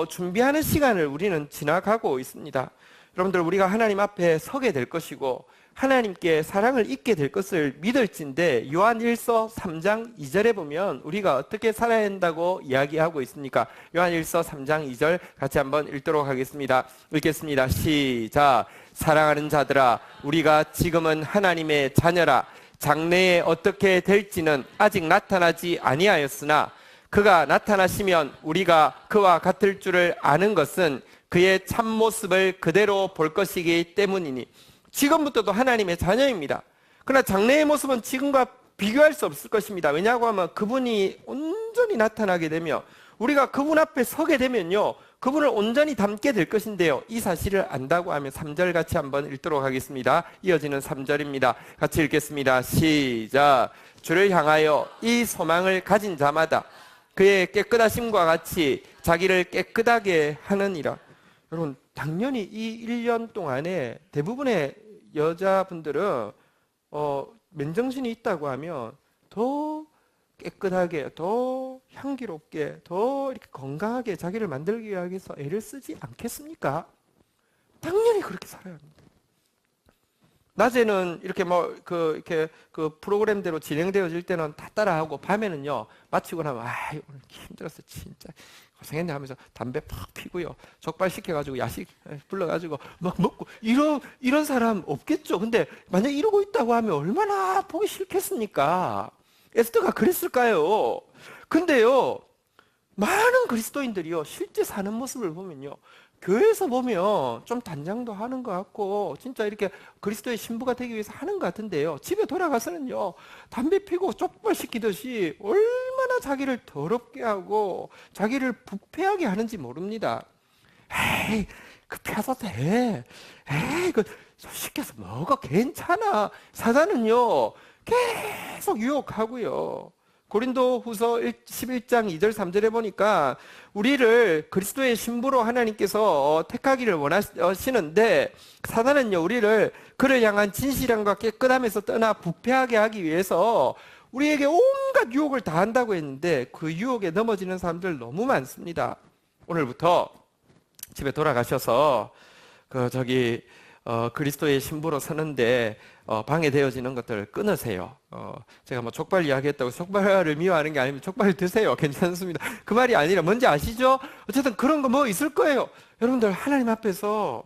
준비하는 시간을 우리는 지나가고 있습니다. 여러분들, 우리가 하나님 앞에 서게 될 것이고 하나님께 사랑을 잊게 될 것을 믿을진데, 요한일서 3장 2절에 보면 우리가 어떻게 살아야 한다고 이야기하고 있습니까? 요한일서 3장 2절 같이 한번 읽도록 하겠습니다. 읽겠습니다. 시작. 사랑하는 자들아, 우리가 지금은 하나님의 자녀라. 장래에 어떻게 될지는 아직 나타나지 아니하였으나 그가 나타나시면 우리가 그와 같을 줄을 아는 것은 그의 참모습을 그대로 볼 것이기 때문이니. 지금부터도 하나님의 자녀입니다. 그러나 장래의 모습은 지금과 비교할 수 없을 것입니다. 왜냐하고 하면 그분이 온전히 나타나게 되며 우리가 그분 앞에 서게 되면요, 그분을 온전히 닮게 될 것인데요, 이 사실을 안다고 하면 3절 같이 한번 읽도록 하겠습니다. 이어지는 3절입니다. 같이 읽겠습니다. 시작. 주를 향하여 이 소망을 가진 자마다 그의 깨끗하심과 같이 자기를 깨끗하게 하느니라. 여러분, 당연히 이 1년 동안에 대부분의 여자분들은 맨정신이 있다고 하면 더 깨끗하게, 더 향기롭게 더 이렇게 건강하게 자기를 만들기 위해서 애를 쓰지 않겠습니까? 당연히 그렇게 살아야 합니다. 낮에는 이렇게 이렇게 그 프로그램대로 진행되어질 때는 다 따라하고, 밤에는요, 마치고 나면, 오늘 힘들었어, 진짜. 고생했네 하면서 담배 팍 피고요. 족발 시켜가지고 야식 불러가지고 막 먹고, 이런 사람 없겠죠. 근데 만약 이러고 있다고 하면 얼마나 보기 싫겠습니까? 에스더가 그랬을까요? 근데요, 많은 그리스도인들이요, 실제 사는 모습을 보면요, 교회에서 보면 좀 단장도 하는 것 같고 진짜 이렇게 그리스도의 신부가 되기 위해서 하는 것 같은데요, 집에 돌아가서는요, 담배 피고 족발 시키듯이 얼마나 자기를 더럽게 하고 자기를 부패하게 하는지 모릅니다. 에이, 그 피워서 돼. 에이, 그 시켜서 먹어. 괜찮아. 사단은요, 계속 유혹하고요. 고린도 후서 11장 2절 3절에 보니까 우리를 그리스도의 신부로 하나님께서 택하기를 원하시는데, 사단은요, 우리를 그를 향한 진실함과 깨끗함에서 떠나 부패하게 하기 위해서 우리에게 온갖 유혹을 다 한다고 했는데, 그 유혹에 넘어지는 사람들 너무 많습니다. 오늘부터 집에 돌아가셔서 그리스도의 신부로 서는데 방해되어지는 것들을 끊으세요. 제가 뭐 족발 이야기했다고 족발을 미워하는 게 아니면 족발 드세요. 괜찮습니다. 그 말이 아니라 뭔지 아시죠? 어쨌든 그런 거 뭐 있을 거예요. 여러분들, 하나님 앞에서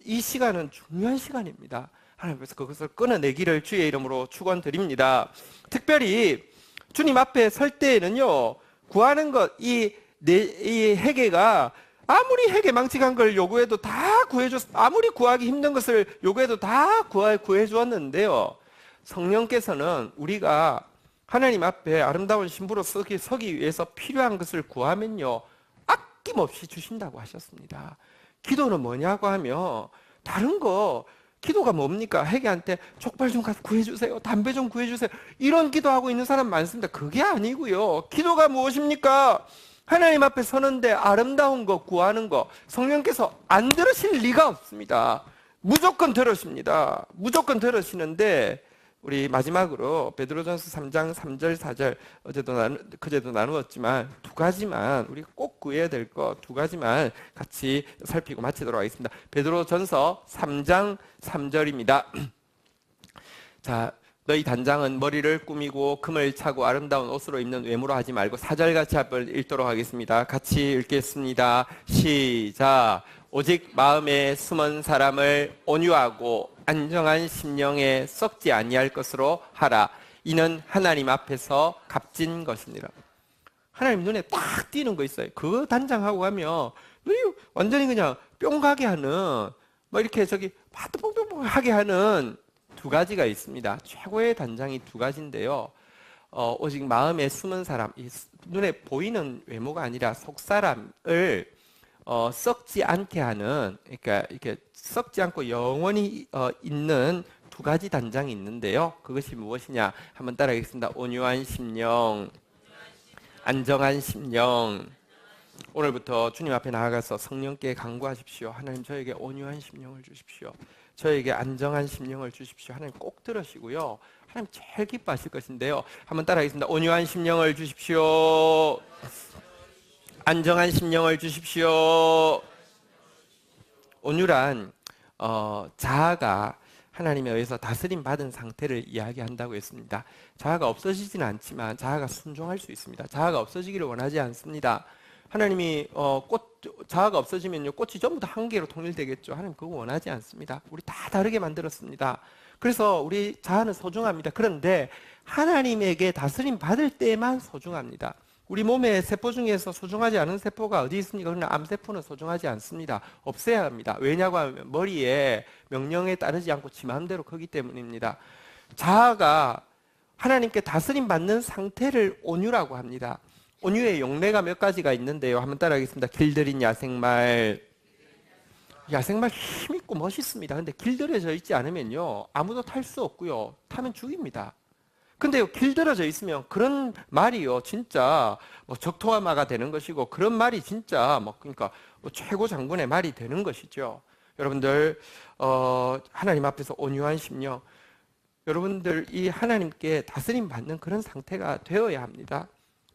이 시간은 중요한 시간입니다. 하나님 앞에서 그것을 끊어내기를 주의 이름으로 축원드립니다. 특별히 주님 앞에 설 때에는요, 구하는 것, 이 회개가 아무리 회개 망측한 걸 요구해도 다 아무리 구하기 힘든 것을 요구해도 다 구해 주었는데요, 성령께서는 우리가 하나님 앞에 아름다운 신부로 서기 위해서 필요한 것을 구하면요, 아낌없이 주신다고 하셨습니다. 기도는 뭐냐고 하면, 다른 거, 기도가 뭡니까? 회개한테 족발 좀 가서 구해주세요, 담배 좀 구해주세요, 이런 기도하고 있는 사람 많습니다. 그게 아니고요, 기도가 무엇입니까? 하나님 앞에 서는데 아름다운 거 구하는 거, 성령께서 안 들으실 리가 없습니다. 무조건 들으십니다. 무조건 들으시는데, 우리 마지막으로 베드로전서 3장 3절 4절, 그제도 나누었지만 두 가지만, 우리 꼭 구해야 될 거 두 가지만 같이 살피고 마치도록 하겠습니다. 베드로전서 3장 3절입니다. 자, 너희 단장은 머리를 꾸미고 금을 차고 아름다운 옷으로 입는 외모로 하지 말고, 4절같이 한번 읽도록 하겠습니다. 같이 읽겠습니다. 시작. 오직 마음에 숨은 사람을 온유하고 안정한 심령에 썩지 아니할 것으로 하라. 이는 하나님 앞에서 값진 것이니라. 하나님 눈에 딱 띄는 거 있어요. 그거 단장하고 가면 완전히 그냥 뿅 가게 하는, 이렇게 파도 뽕뽕뽕 하게 하는 두 가지가 있습니다. 최고의 단장이 두 가지인데요, 오직 마음에 숨은 사람, 눈에 보이는 외모가 아니라 속사람을 썩지 않게 하는, 그러니까 이렇게 썩지 않고 영원히 있는 두 가지 단장이 있는데요, 그것이 무엇이냐 한번 따라하겠습니다. 온유한 심령, 안정한 심령. 오늘부터 주님 앞에 나아가서 성령께 간구하십시오. 하나님, 저에게 온유한 심령을 주십시오. 저에게 안정한 심령을 주십시오. 하나님 꼭 들으시고요, 하나님 제일 기뻐하실 것인데요, 한번 따라하겠습니다. 온유한 심령을 주십시오. 안정한 심령을 주십시오. 온유란 자아가 하나님에 의해서 다스림 받은 상태를 이야기한다고 했습니다. 자아가 없어지지는 않지만 자아가 순종할 수 있습니다. 자아가 없어지기를 원하지 않습니다. 하나님이 자아가 없어지면요, 꽃이 전부 다 한 개로 통일되겠죠. 하나님 그거 원하지 않습니다. 우리 다 다르게 만들었습니다. 그래서 우리 자아는 소중합니다. 그런데 하나님에게 다스림 받을 때만 소중합니다. 우리 몸의 세포 중에서 소중하지 않은 세포가 어디 있습니까? 그러나 암세포는 소중하지 않습니다. 없애야 합니다. 왜냐고 하면 머리에 명령에 따르지 않고 지 마음대로 크기 때문입니다. 자아가 하나님께 다스림 받는 상태를 온유라고 합니다. 온유의 용례가 몇 가지가 있는데요, 한번 따라하겠습니다. 길들인 야생말. 야생말 힘있고 멋있습니다. 근데 길들여져 있지 않으면요, 아무도 탈 수 없고요, 타면 죽입니다. 근데요, 길들여져 있으면 그런 말이요, 진짜 적토마가 되는 것이고, 그런 말이 진짜 그러니까 최고 장군의 말이 되는 것이죠. 여러분들, 하나님 앞에서 온유한 심령, 여러분들 이 하나님께 다스림 받는 그런 상태가 되어야 합니다.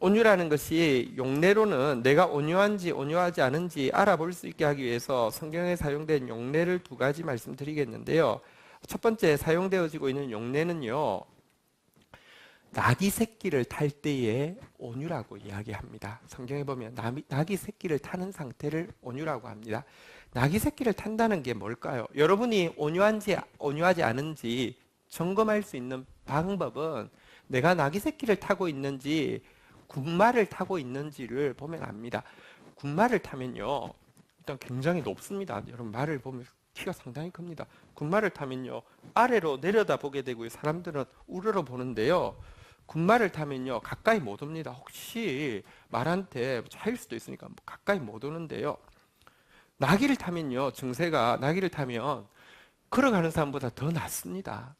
온유라는 것이 용례로는 내가 온유한지 온유하지 않은지 알아볼 수 있게 하기 위해서 성경에 사용된 용례를 두 가지 말씀드리겠는데요. 첫 번째 사용되어지고 있는 용례는요, 낙이 새끼를 탈 때의 온유라고 이야기합니다. 성경에 보면 낙이 새끼를 타는 상태를 온유라고 합니다. 낙이 새끼를 탄다는 게 뭘까요? 여러분이 온유한지 온유하지 않은지 점검할 수 있는 방법은 내가 낙이 새끼를 타고 있는지 군마를 타고 있는지를 보면 압니다. 군마를 타면요, 일단 굉장히 높습니다. 여러분 말을 보면 키가 상당히 큽니다. 군마를 타면요, 아래로 내려다 보게 되고요, 사람들은 우러러 보는데요. 군마를 타면요, 가까이 못 옵니다. 혹시 말한테 차일 수도 있으니까 가까이 못 오는데요. 나귀를 타면요, 증세가 나귀를 타면 걸어가는 사람보다 더 낫습니다.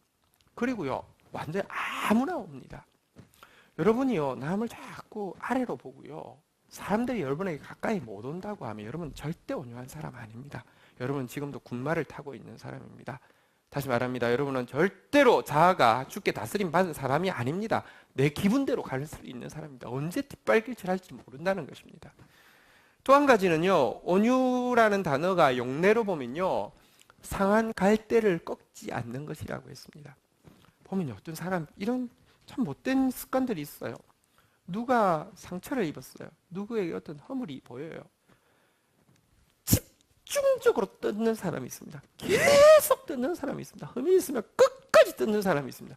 그리고요, 완전히 아무나 옵니다. 여러분이요, 남을 자꾸 아래로 보고요, 사람들이 여러분에게 가까이 못 온다고 하면 여러분 절대 온유한 사람 아닙니다. 여러분 지금도 군마를 타고 있는 사람입니다. 다시 말합니다. 여러분은 절대로 자아가 주께 다스림 받은 사람이 아닙니다. 내 기분대로 갈 수 있는 사람입니다. 언제 뒷발길질 할지 모른다는 것입니다. 또 한 가지는요, 온유라는 단어가 용례로 보면요, 상한 갈대를 꺾지 않는 것이라고 했습니다. 보면요, 어떤 사람 이런 참 못된 습관들이 있어요. 누가 상처를 입었어요. 누구에게 어떤 허물이 보여요. 집중적으로 뜯는 사람이 있습니다. 계속 뜯는 사람이 있습니다. 흠이 있으면 끝까지 뜯는 사람이 있습니다.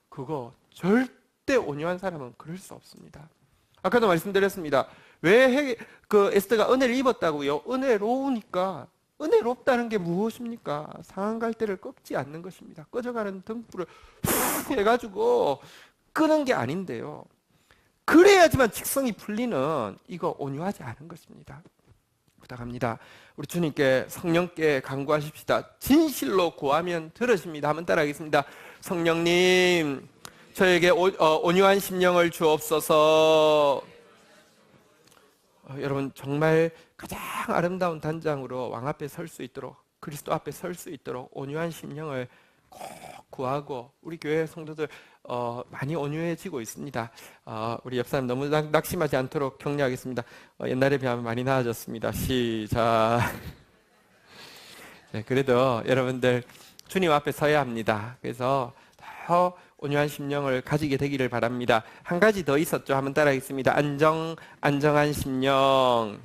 그거 절대 온유한 사람은 그럴 수 없습니다. 아까도 말씀드렸습니다. 왜 에스더가 은혜를 입었다고요? 은혜로우니까. 은혜롭다는 게 무엇입니까? 상한 갈대를 꺾지 않는 것입니다. 꺼져가는 등불을 훅 해가지고 끄는 게 아닌데요. 그래야지만 직성이 풀리는, 이거 온유하지 않은 것입니다. 부탁합니다. 우리 주님께 성령께 간구하십시다. 진실로 구하면 들으십니다. 한번 따라하겠습니다. 성령님, 저에게 온유한 심령을 주옵소서. 여러분 정말 가장 아름다운 단장으로 왕 앞에 설 수 있도록, 그리스도 앞에 설 수 있도록 온유한 심령을 꼭 구하고, 우리 교회 성도들 많이 온유해지고 있습니다. 우리 옆 사람 너무 낙심하지 않도록 격려하겠습니다. 옛날에 비하면 많이 나아졌습니다. 시작. 네, 그래도 여러분들 주님 앞에 서야 합니다. 그래서 더 온유한 심령을 가지게 되기를 바랍니다. 한 가지 더 있었죠. 한번 따라하겠습니다. 안정한 심령.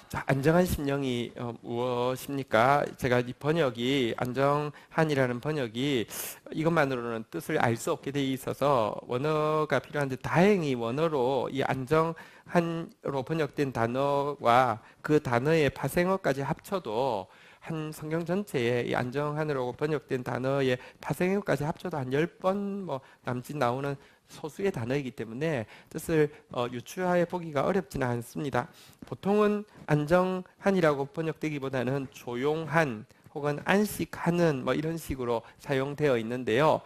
자, 안정한 심령이 무엇입니까? 제가 이 번역이, 안정한이라는 번역이 이것만으로는 뜻을 알 수 없게 돼 있어서 원어가 필요한데, 다행히 원어로 이 안정한으로 번역된 단어와 그 단어의 파생어까지 합쳐도, 한 성경 전체에 이 안정한으로 번역된 단어의 파생어까지 합쳐도 한 10번 뭐 남짓 나오는 소수의 단어이기 때문에 뜻을 유추해 보기가 어렵지는 않습니다. 보통은 안정한이라고 번역되기보다는 조용한 혹은 안식하는 뭐 이런 식으로 사용되어 있는데요.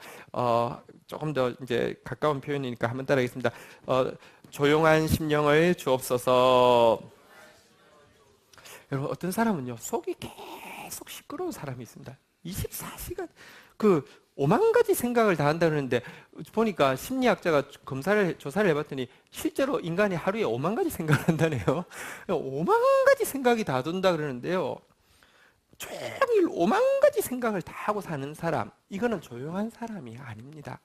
조금 더 이제 가까운 표현이니까 한번 따라하겠습니다. 조용한 심령을 주옵소서. 여러분, 어떤 사람은요, 속이 계속 시끄러운 사람이 있습니다. 24시간 오만 가지 생각을 다 한다 그러는데, 보니까 심리학자가 조사를 해봤더니 실제로 인간이 하루에 5만 가지 생각을 한다네요. 5만 가지 생각이 다 돈다 그러는데요. 종일 5만 가지 생각을 다 하고 사는 사람, 이거는 조용한 사람이 아닙니다.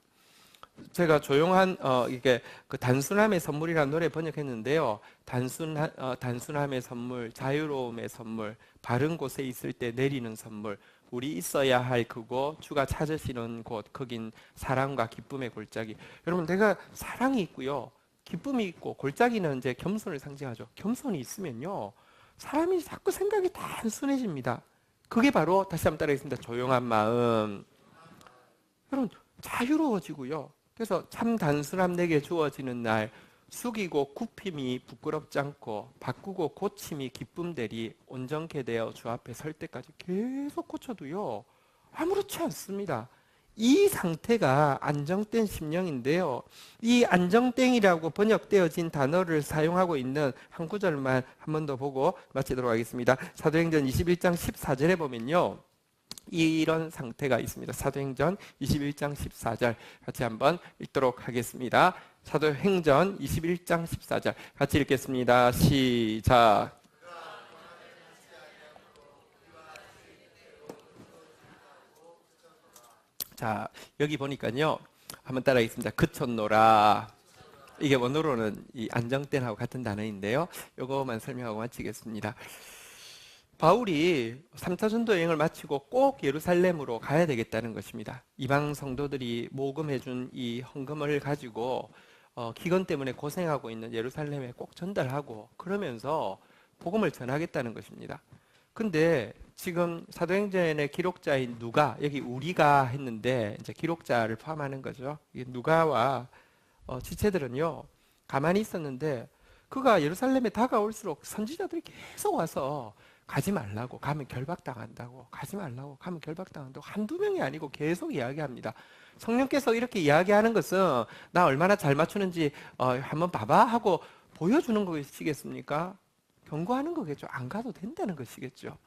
제가 조용한 이게 그 단순함의 선물이라는 노래 번역했는데요. 단순함의 선물, 자유로움의 선물, 바른 곳에 있을 때 내리는 선물, 우리 있어야 할 그곳, 주가 찾으시는 곳, 거긴 사랑과 기쁨의 골짜기. 여러분, 내가 사랑이 있고요, 기쁨이 있고, 골짜기는 이제 겸손을 상징하죠. 겸손이 있으면요, 사람이 자꾸 생각이 단순해집니다. 그게 바로, 다시 한번 따라하겠습니다. 조용한 마음. 여러분, 자유로워지고요. 그래서 참 단순함 내게 주어지는 날, 숙이고 굽힘이 부끄럽지 않고 바꾸고 고침이 기쁨되리, 온전케 되어 주 앞에 설 때까지 계속 고쳐도요, 아무렇지 않습니다. 이 상태가 안정된 심령인데요. 이 안정땡이라고 번역되어진 단어를 사용하고 있는 한 구절만 한 번 더 보고 마치도록 하겠습니다. 사도행전 21장 14절에 보면요, 이런 상태가 있습니다. 사도행전 21장 14절 같이 한번 읽도록 하겠습니다. 사도행전 21장 14절 같이 읽겠습니다. 시작. 자, 여기 보니까요. 한번 따라하겠습니다. 그쳤노라. 이게 원어로는 이 안정된하고 같은 단어인데요. 요거만 설명하고 마치겠습니다. 바울이 3차 전도 여행을 마치고 꼭 예루살렘으로 가야 되겠다는 것입니다. 이방 성도들이 모금해준 이 헌금을 가지고 기근 때문에 고생하고 있는 예루살렘에 꼭 전달하고 그러면서 복음을 전하겠다는 것입니다. 근데 지금 사도행전의 기록자인 누가, 여기 우리가 했는데 이제 기록자를 포함하는 거죠. 누가와 지체들은요 가만히 있었는데 그가 예루살렘에 다가올수록 선지자들이 계속 와서 가지 말라고, 가면 결박당한다고, 가지 말라고, 가면 결박당한다고 한두 명이 아니고 계속 이야기합니다. 성령께서 이렇게 이야기하는 것은 나 얼마나 잘 맞추는지 한번 봐봐 하고 보여주는 것이겠습니까? 경고하는 거겠죠. 안 가도 된다는 것이겠죠.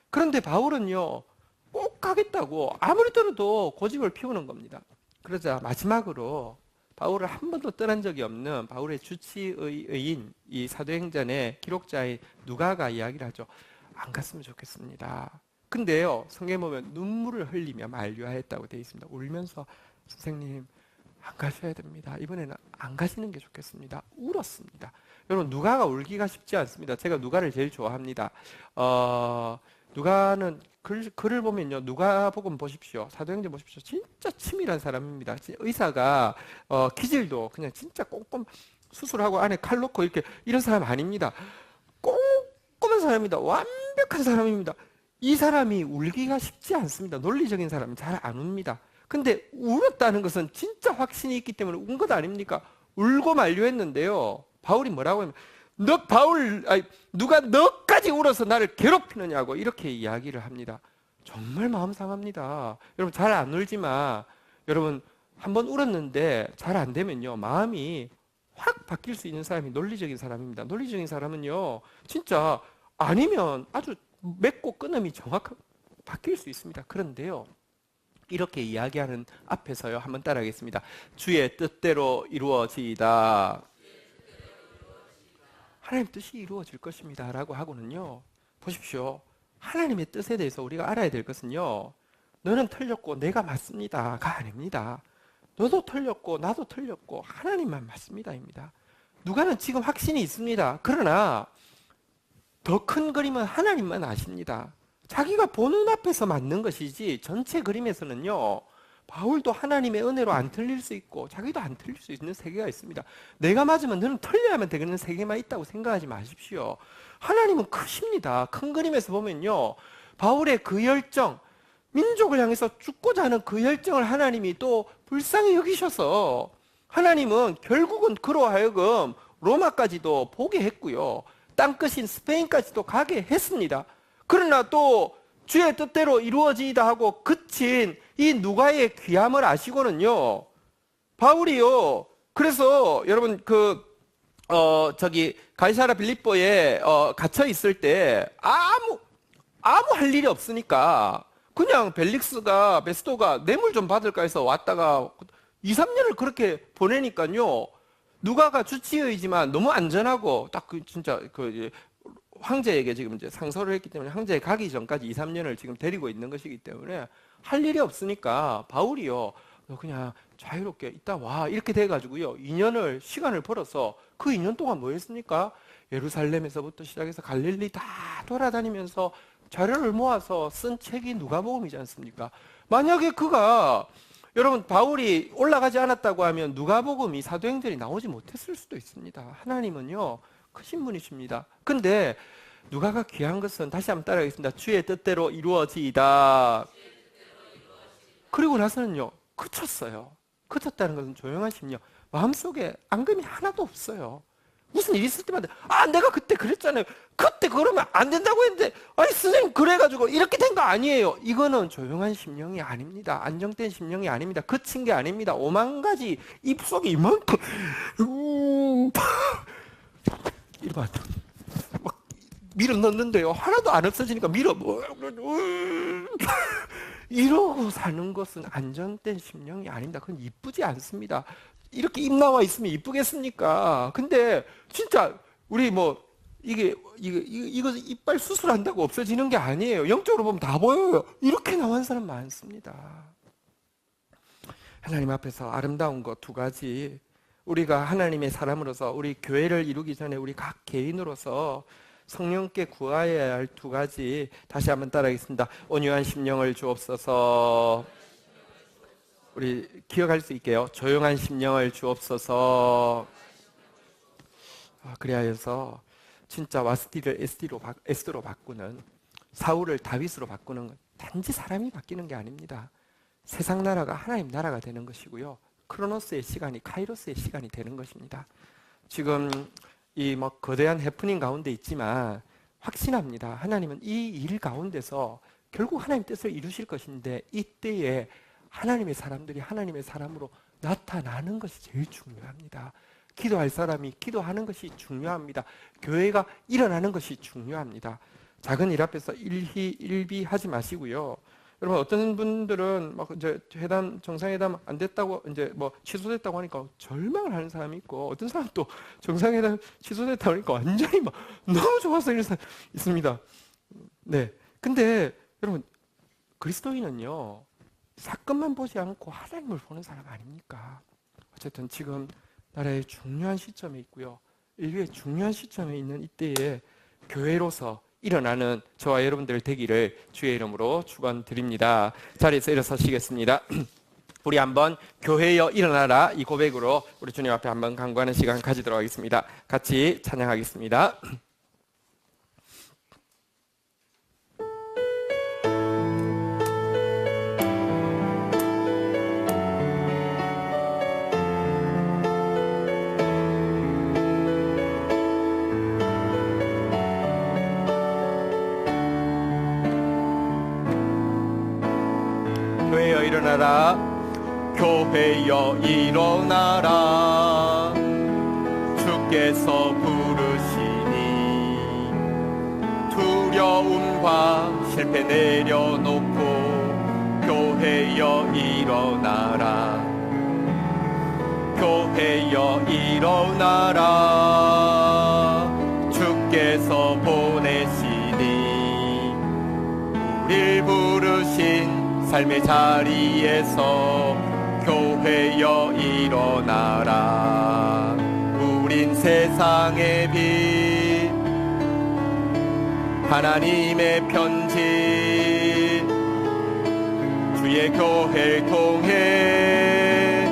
그런데 바울은요 꼭 가겠다고 아무리 들어도 고집을 피우는 겁니다. 그러자 마지막으로 바울을 한 번도 떠난 적이 없는 바울의 주치의인 이 사도행전의 기록자인 누가가 이야기를 하죠. 안 갔으면 좋겠습니다. 근데요 성경에 보면 눈물을 흘리며 만류하였다고 되어 있습니다. 울면서 선생님 안 가셔야 됩니다. 이번에는 안 가시는 게 좋겠습니다. 울었습니다. 여러분 누가가 울기가 쉽지 않습니다. 제가 누가를 제일 좋아합니다. 누가는 글을 보면요 누가복음 보십시오. 사도행전 보십시오. 진짜 치밀한 사람입니다. 의사가 기질도 그냥 진짜 꼼꼼 수술하고 안에 칼 넣고 이렇게 이런 사람 아닙니다. 꼼꼼한 사람입니다. 완벽한 사람입니다. 이 사람이 울기가 쉽지 않습니다. 논리적인 사람은 잘 안 웁니다. 근데 울었다는 것은 진짜 확신이 있기 때문에 운 것 아닙니까? 울고 만류했는데요. 바울이 뭐라고 하면 누가 너까지 울어서 나를 괴롭히느냐고 이렇게 이야기를 합니다. 정말 마음 상합니다. 여러분 잘 안 울지만 여러분 한번 울었는데 잘 안 되면요 마음이 확 바뀔 수 있는 사람이 논리적인 사람입니다. 논리적인 사람은요 진짜 아니면 아주 맺고 끊음이 정확하게 바뀔 수 있습니다. 그런데요 이렇게 이야기하는 앞에서요 한번 따라하겠습니다. 주의 뜻대로 이루어지이다. 하나님 뜻이 이루어질 것입니다 라고 하고는요 보십시오. 하나님의 뜻에 대해서 우리가 알아야 될 것은요 너는 틀렸고 내가 맞습니다가 아닙니다. 너도 틀렸고 나도 틀렸고 하나님만 맞습니다입니다. 누가는 지금 확신이 있습니다. 그러나 더 큰 그림은 하나님만 아십니다. 자기가 보는 앞에서 맞는 것이지 전체 그림에서는요 바울도 하나님의 은혜로 안 틀릴 수 있고 자기도 안 틀릴 수 있는 세계가 있습니다. 내가 맞으면 너는 틀려야만 되는 세계만 있다고 생각하지 마십시오. 하나님은 크십니다. 큰 그림에서 보면요 바울의 그 열정, 민족을 향해서 죽고자 하는 그 열정을 하나님이 또 불쌍히 여기셔서 하나님은 결국은 그로 하여금 로마까지도 보게 했고요 땅끝인 스페인까지도 가게 했습니다. 그러나 또 주의 뜻대로 이루어지이다 하고 그친 이 누가의 귀함을 아시고는요 바울이요 그래서 여러분 가이사랴 빌립보에 갇혀 있을 때 아무 할 일이 없으니까 그냥 베스토가 뇌물 좀 받을까 해서 왔다가 2, 3년을 그렇게 보내니까요 누가가 주치의지만 너무 안전하고 딱 진짜 황제에게 지금 이제 상소를 했기 때문에 황제에 가기 전까지 2, 3년을 지금 데리고 있는 것이기 때문에 할 일이 없으니까 바울이요 너 그냥 자유롭게 있다 와 이렇게 돼가지고요 2년을 시간을 벌어서 그 2년 동안 뭐 했습니까? 예루살렘에서부터 시작해서 갈릴리 다 돌아다니면서 자료를 모아서 쓴 책이 누가복음이지 않습니까? 만약에 여러분 바울이 올라가지 않았다고 하면 누가복음이 사도행전이 나오지 못했을 수도 있습니다. 하나님은요 크신 분이십니다. 근데 누가가 귀한 것은 다시 한번 따라하겠습니다. 주의 뜻대로 이루어지이다. 그리고 나서는요 그쳤어요. 그쳤다는 것은 조용한 심령, 마음속에 앙금이 하나도 없어요. 무슨 일이 있을 때마다 내가 그때 그랬잖아요. 그때 그러면 안 된다고 했는데 아니 선생님 그래가지고 이렇게 된 거 아니에요. 이거는 조용한 심령이 아닙니다. 안정된 심령이 아닙니다. 그친 게 아닙니다. 5만 가지 입속이 이만큼 이러면 막 밀어 넣는데요. 하나도 안 없어지니까 이러고 사는 것은 안전된 심령이 아닙니다. 그건 이쁘지 않습니다. 이렇게 입 나와 있으면 이쁘겠습니까? 근데 진짜 우리 뭐 이거 이빨 수술한다고 없어지는 게 아니에요. 영적으로 보면 다 보여요. 이렇게 나온 사람 많습니다. 하나님 앞에서 아름다운 것 두 가지, 우리가 하나님의 사람으로서 우리 교회를 이루기 전에 우리 각 개인으로서 성령께 구하여야 할 두 가지, 다시 한번 따라하겠습니다. 온유한 심령을 주옵소서. 우리 기억할 수 있게요. 조용한 심령을 주옵소서. 그리하여서 진짜 와스티를 에스더로 바꾸는, 사울을 다윗으로 바꾸는 건 단지 사람이 바뀌는 게 아닙니다. 세상 나라가 하나님 나라가 되는 것이고요. 크로노스의 시간이 카이로스의 시간이 되는 것입니다. 지금 이 뭐 거대한 해프닝 가운데 있지만 확신합니다. 하나님은 이 일 가운데서 결국 하나님 뜻을 이루실 것인데, 이때에 하나님의 사람들이 하나님의 사람으로 나타나는 것이 제일 중요합니다. 기도할 사람이 기도하는 것이 중요합니다. 교회가 일어나는 것이 중요합니다. 작은 일 앞에서 일비하지 마시고요. 여러분, 어떤 분들은 막 이제 정상회담 안 됐다고, 이제 뭐 취소됐다고 하니까 절망을 하는 사람이 있고, 어떤 사람은 또 정상회담 취소됐다고 하니까 완전히 막 너무 좋아서 이런 사람 있습니다. 네. 근데 여러분, 그리스도인은요, 사건만 보지 않고 하나님을 보는 사람 아닙니까? 어쨌든 지금 나라의 중요한 시점에 있고요. 인류의 중요한 시점에 있는 이때에 교회로서 일어나는 저와 여러분들 되기를 주의 이름으로 축원드립니다. 자리에서 일어서시겠습니다. 우리 한번 교회여 일어나라, 이 고백으로 우리 주님 앞에 한번 간구하는 시간 가지도록 하겠습니다. 같이 찬양하겠습니다. 교회여 일어나라, 교회여 일어나라, 주께서 부르시니 두려움과 실패 내려놓고 교회여 일어나라, 교회여 일어나라, 주께서 보내시니 우릴 부르신 삶의 자리에서 교회여 일어나라. 우린 세상의 빛, 하나님의 편지, 주의 교회를 통해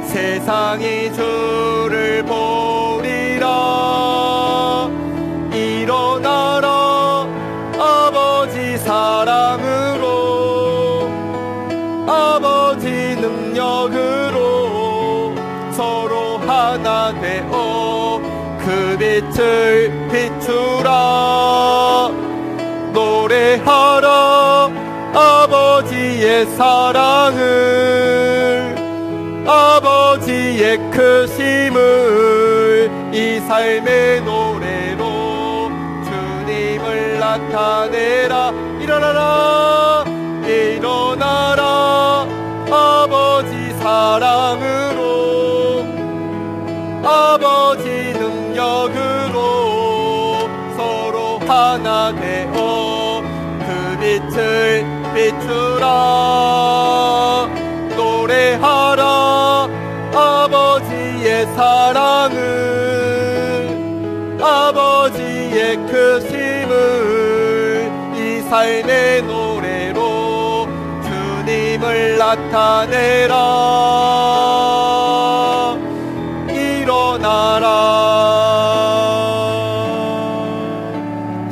세상이 주를 보리라. 일어나라, 아버지 사랑으로, 아버지 능력으로 서로 하나 되어 그 빛을 비추라. 노래하라, 아버지의 사랑을, 아버지의 크심을 이 삶의 노래로 주님을 나타내라. 일어나라, 일어나라, 아버지 사랑으로, 아버지 능력으로 서로 하나 되어 그 빛을 비추라. 노래하라, 아버지의 사랑을, 아버지의 크심을 이 삶의 노래로 주님을 나타내라. 일어나라.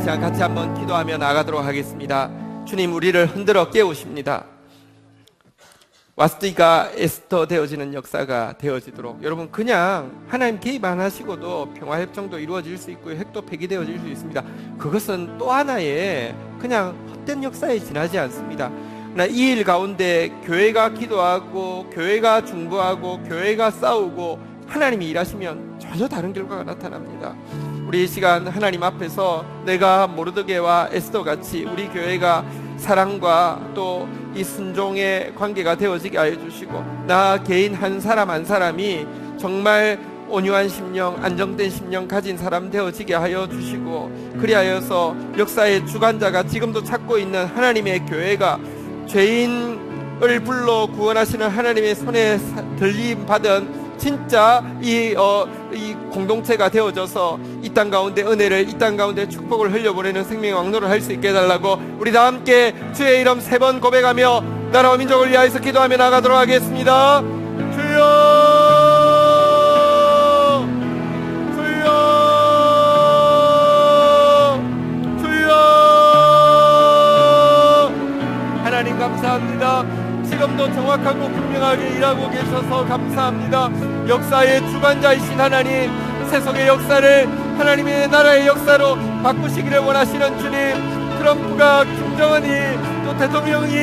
자, 같이 한번 기도하며 나가도록 하겠습니다. 주님, 우리를 흔들어 깨우십니다. 와스티가 에스더 되어지는 역사가 되어지도록, 여러분, 그냥 하나님 개입 안 하시고도 평화협정도 이루어질 수 있고요, 핵도 폐기되어질 수 있습니다. 그것은 또 하나의 그냥 헛된 역사에 지나지 않습니다. 그러나 이 일 가운데 교회가 기도하고 교회가 중보하고 교회가 싸우고 하나님이 일하시면 전혀 다른 결과가 나타납니다. 우리 우리 이 시간 하나님 앞에서 내가 모르드게와 에스더 같이 우리 교회가 사랑과 또 이 순종의 관계가 되어지게 하여 주시고, 나 개인 한 사람 한 사람이 정말 온유한 심령, 안정된 심령 가진 사람 되어지게 하여 주시고, 그리하여서 역사의 주관자가 지금도 찾고 있는 하나님의 교회가 죄인을 불러 구원하시는 하나님의 손에 들림 받은 진짜 이 공동체가 되어져서 이 땅 가운데 은혜를, 이 땅 가운데 축복을 흘려보내는 생명의 왕노를 할 수 있게 해달라고 우리 다 함께 주의 이름 3번 고백하며 나라와 민족을 위하여서 기도하며 나가도록 하겠습니다. 주여, 주여, 주여. 하나님 감사합니다. 지금도 정확하고 분명하게 일하고 계셔서 감사합니다. 역사의 주관자이신 하나님, 세속의 역사를 하나님의 나라의 역사로 바꾸시기를 원하시는 주님, 트럼프가, 김정은이, 또 대통령이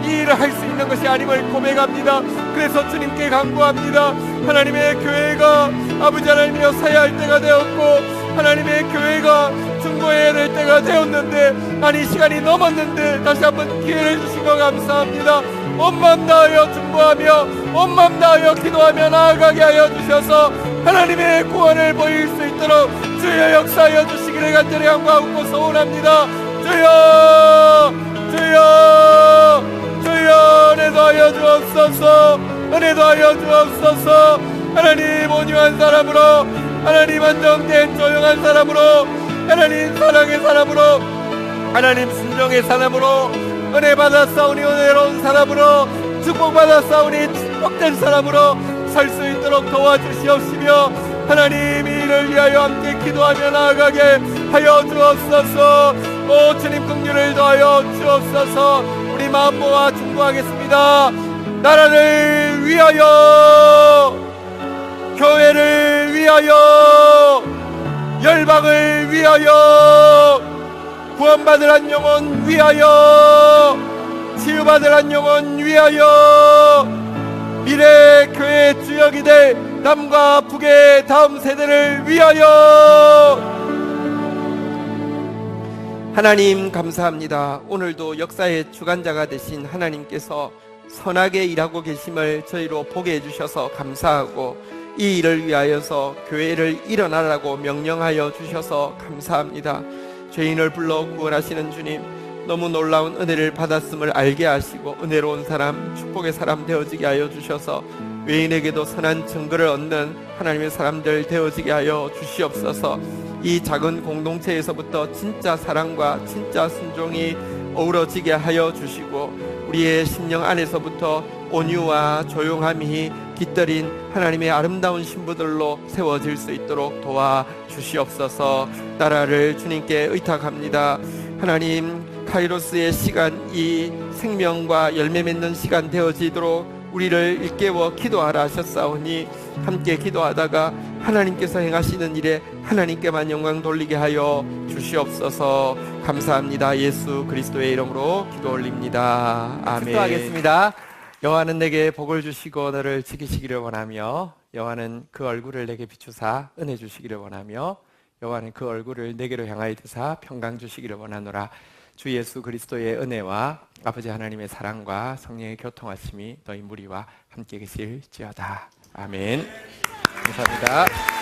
이 일을 할 수 있는 것이 아님을 고백합니다. 그래서 주님께 간구합니다. 하나님의 교회가 아버지 하나님이여 서야 할 때가 되었고, 하나님의 교회가 중보해야 될 때가 되었는데, 아니 시간이 넘었는데 다시 한번 기회를 주신 거 감사합니다. 온 마음 다하여 중보하며 온 마음 다하여 기도하며 나아가게 하여 주셔서 하나님의 구원을 보일 수 있도록 주여 역사하여 주시기를 간절히 간구하고 소원합니다. 주여, 주여, 주여, 은혜도 하여 주옵소서, 은혜도 하여 주옵소서. 하나님 온유한 사람으로, 하나님 안정된 조용한 사람으로, 하나님 사랑의 사람으로, 하나님 순종의 사람으로, 은혜 받아 싸우니 은혜로운 사람으로, 축복 받아 싸우니 축복된 사람으로 살 수 있도록 도와주시옵시며, 하나님 이 일을 위하여 함께 기도하며 나아가게 하여 주옵소서. 오 주님 긍휼을 더하여 주옵소서. 우리 마음 모아 중보하겠습니다. 나라를 위하여, 교회를 위하여, 열방을 위하여, 구원받을 한 영혼 위하여, 치유받을 한 영혼 위하여, 미래 교회 주역이 될 남과 북의 다음 세대를 위하여. 하나님 감사합니다. 오늘도 역사의 주관자가 되신 하나님께서 선하게 일하고 계심을 저희로 보게 해주셔서 감사하고, 이 일을 위하여서 교회를 일어나라고 명령하여 주셔서 감사합니다. 죄인을 불러 구원하시는 주님, 너무 놀라운 은혜를 받았음을 알게 하시고 은혜로운 사람, 축복의 사람 되어지게 하여 주셔서 외인에게도 선한 증거를 얻는 하나님의 사람들 되어지게 하여 주시옵소서. 이 작은 공동체에서부터 진짜 사랑과 진짜 순종이 어우러지게 하여 주시고, 우리의 심령 안에서부터 온유와 조용함이 깃들인 하나님의 아름다운 신부들로 세워질 수 있도록 도와주시옵소서. 나라를 주님께 의탁합니다. 하나님, 카이로스의 시간, 이 생명과 열매 맺는 시간 되어지도록 우리를 일깨워 기도하라 하셨사오니, 함께 기도하다가 하나님께서 행하시는 일에 하나님께만 영광 돌리게 하여 주시옵소서. 감사합니다. 예수 그리스도의 이름으로 기도 올립니다. 아멘. 기도하겠습니다. 여호와는 내게 복을 주시고 너를 지키시기를 원하며, 여호와는 그 얼굴을 내게 비추사 은혜 주시기를 원하며, 여호와는 그 얼굴을 내게로 향하여 드사 평강 주시기를 원하노라. 주 예수 그리스도의 은혜와 아버지 하나님의 사랑과 성령의 교통하심이 너희 무리와 함께 계실지어다. 아멘. 감사합니다.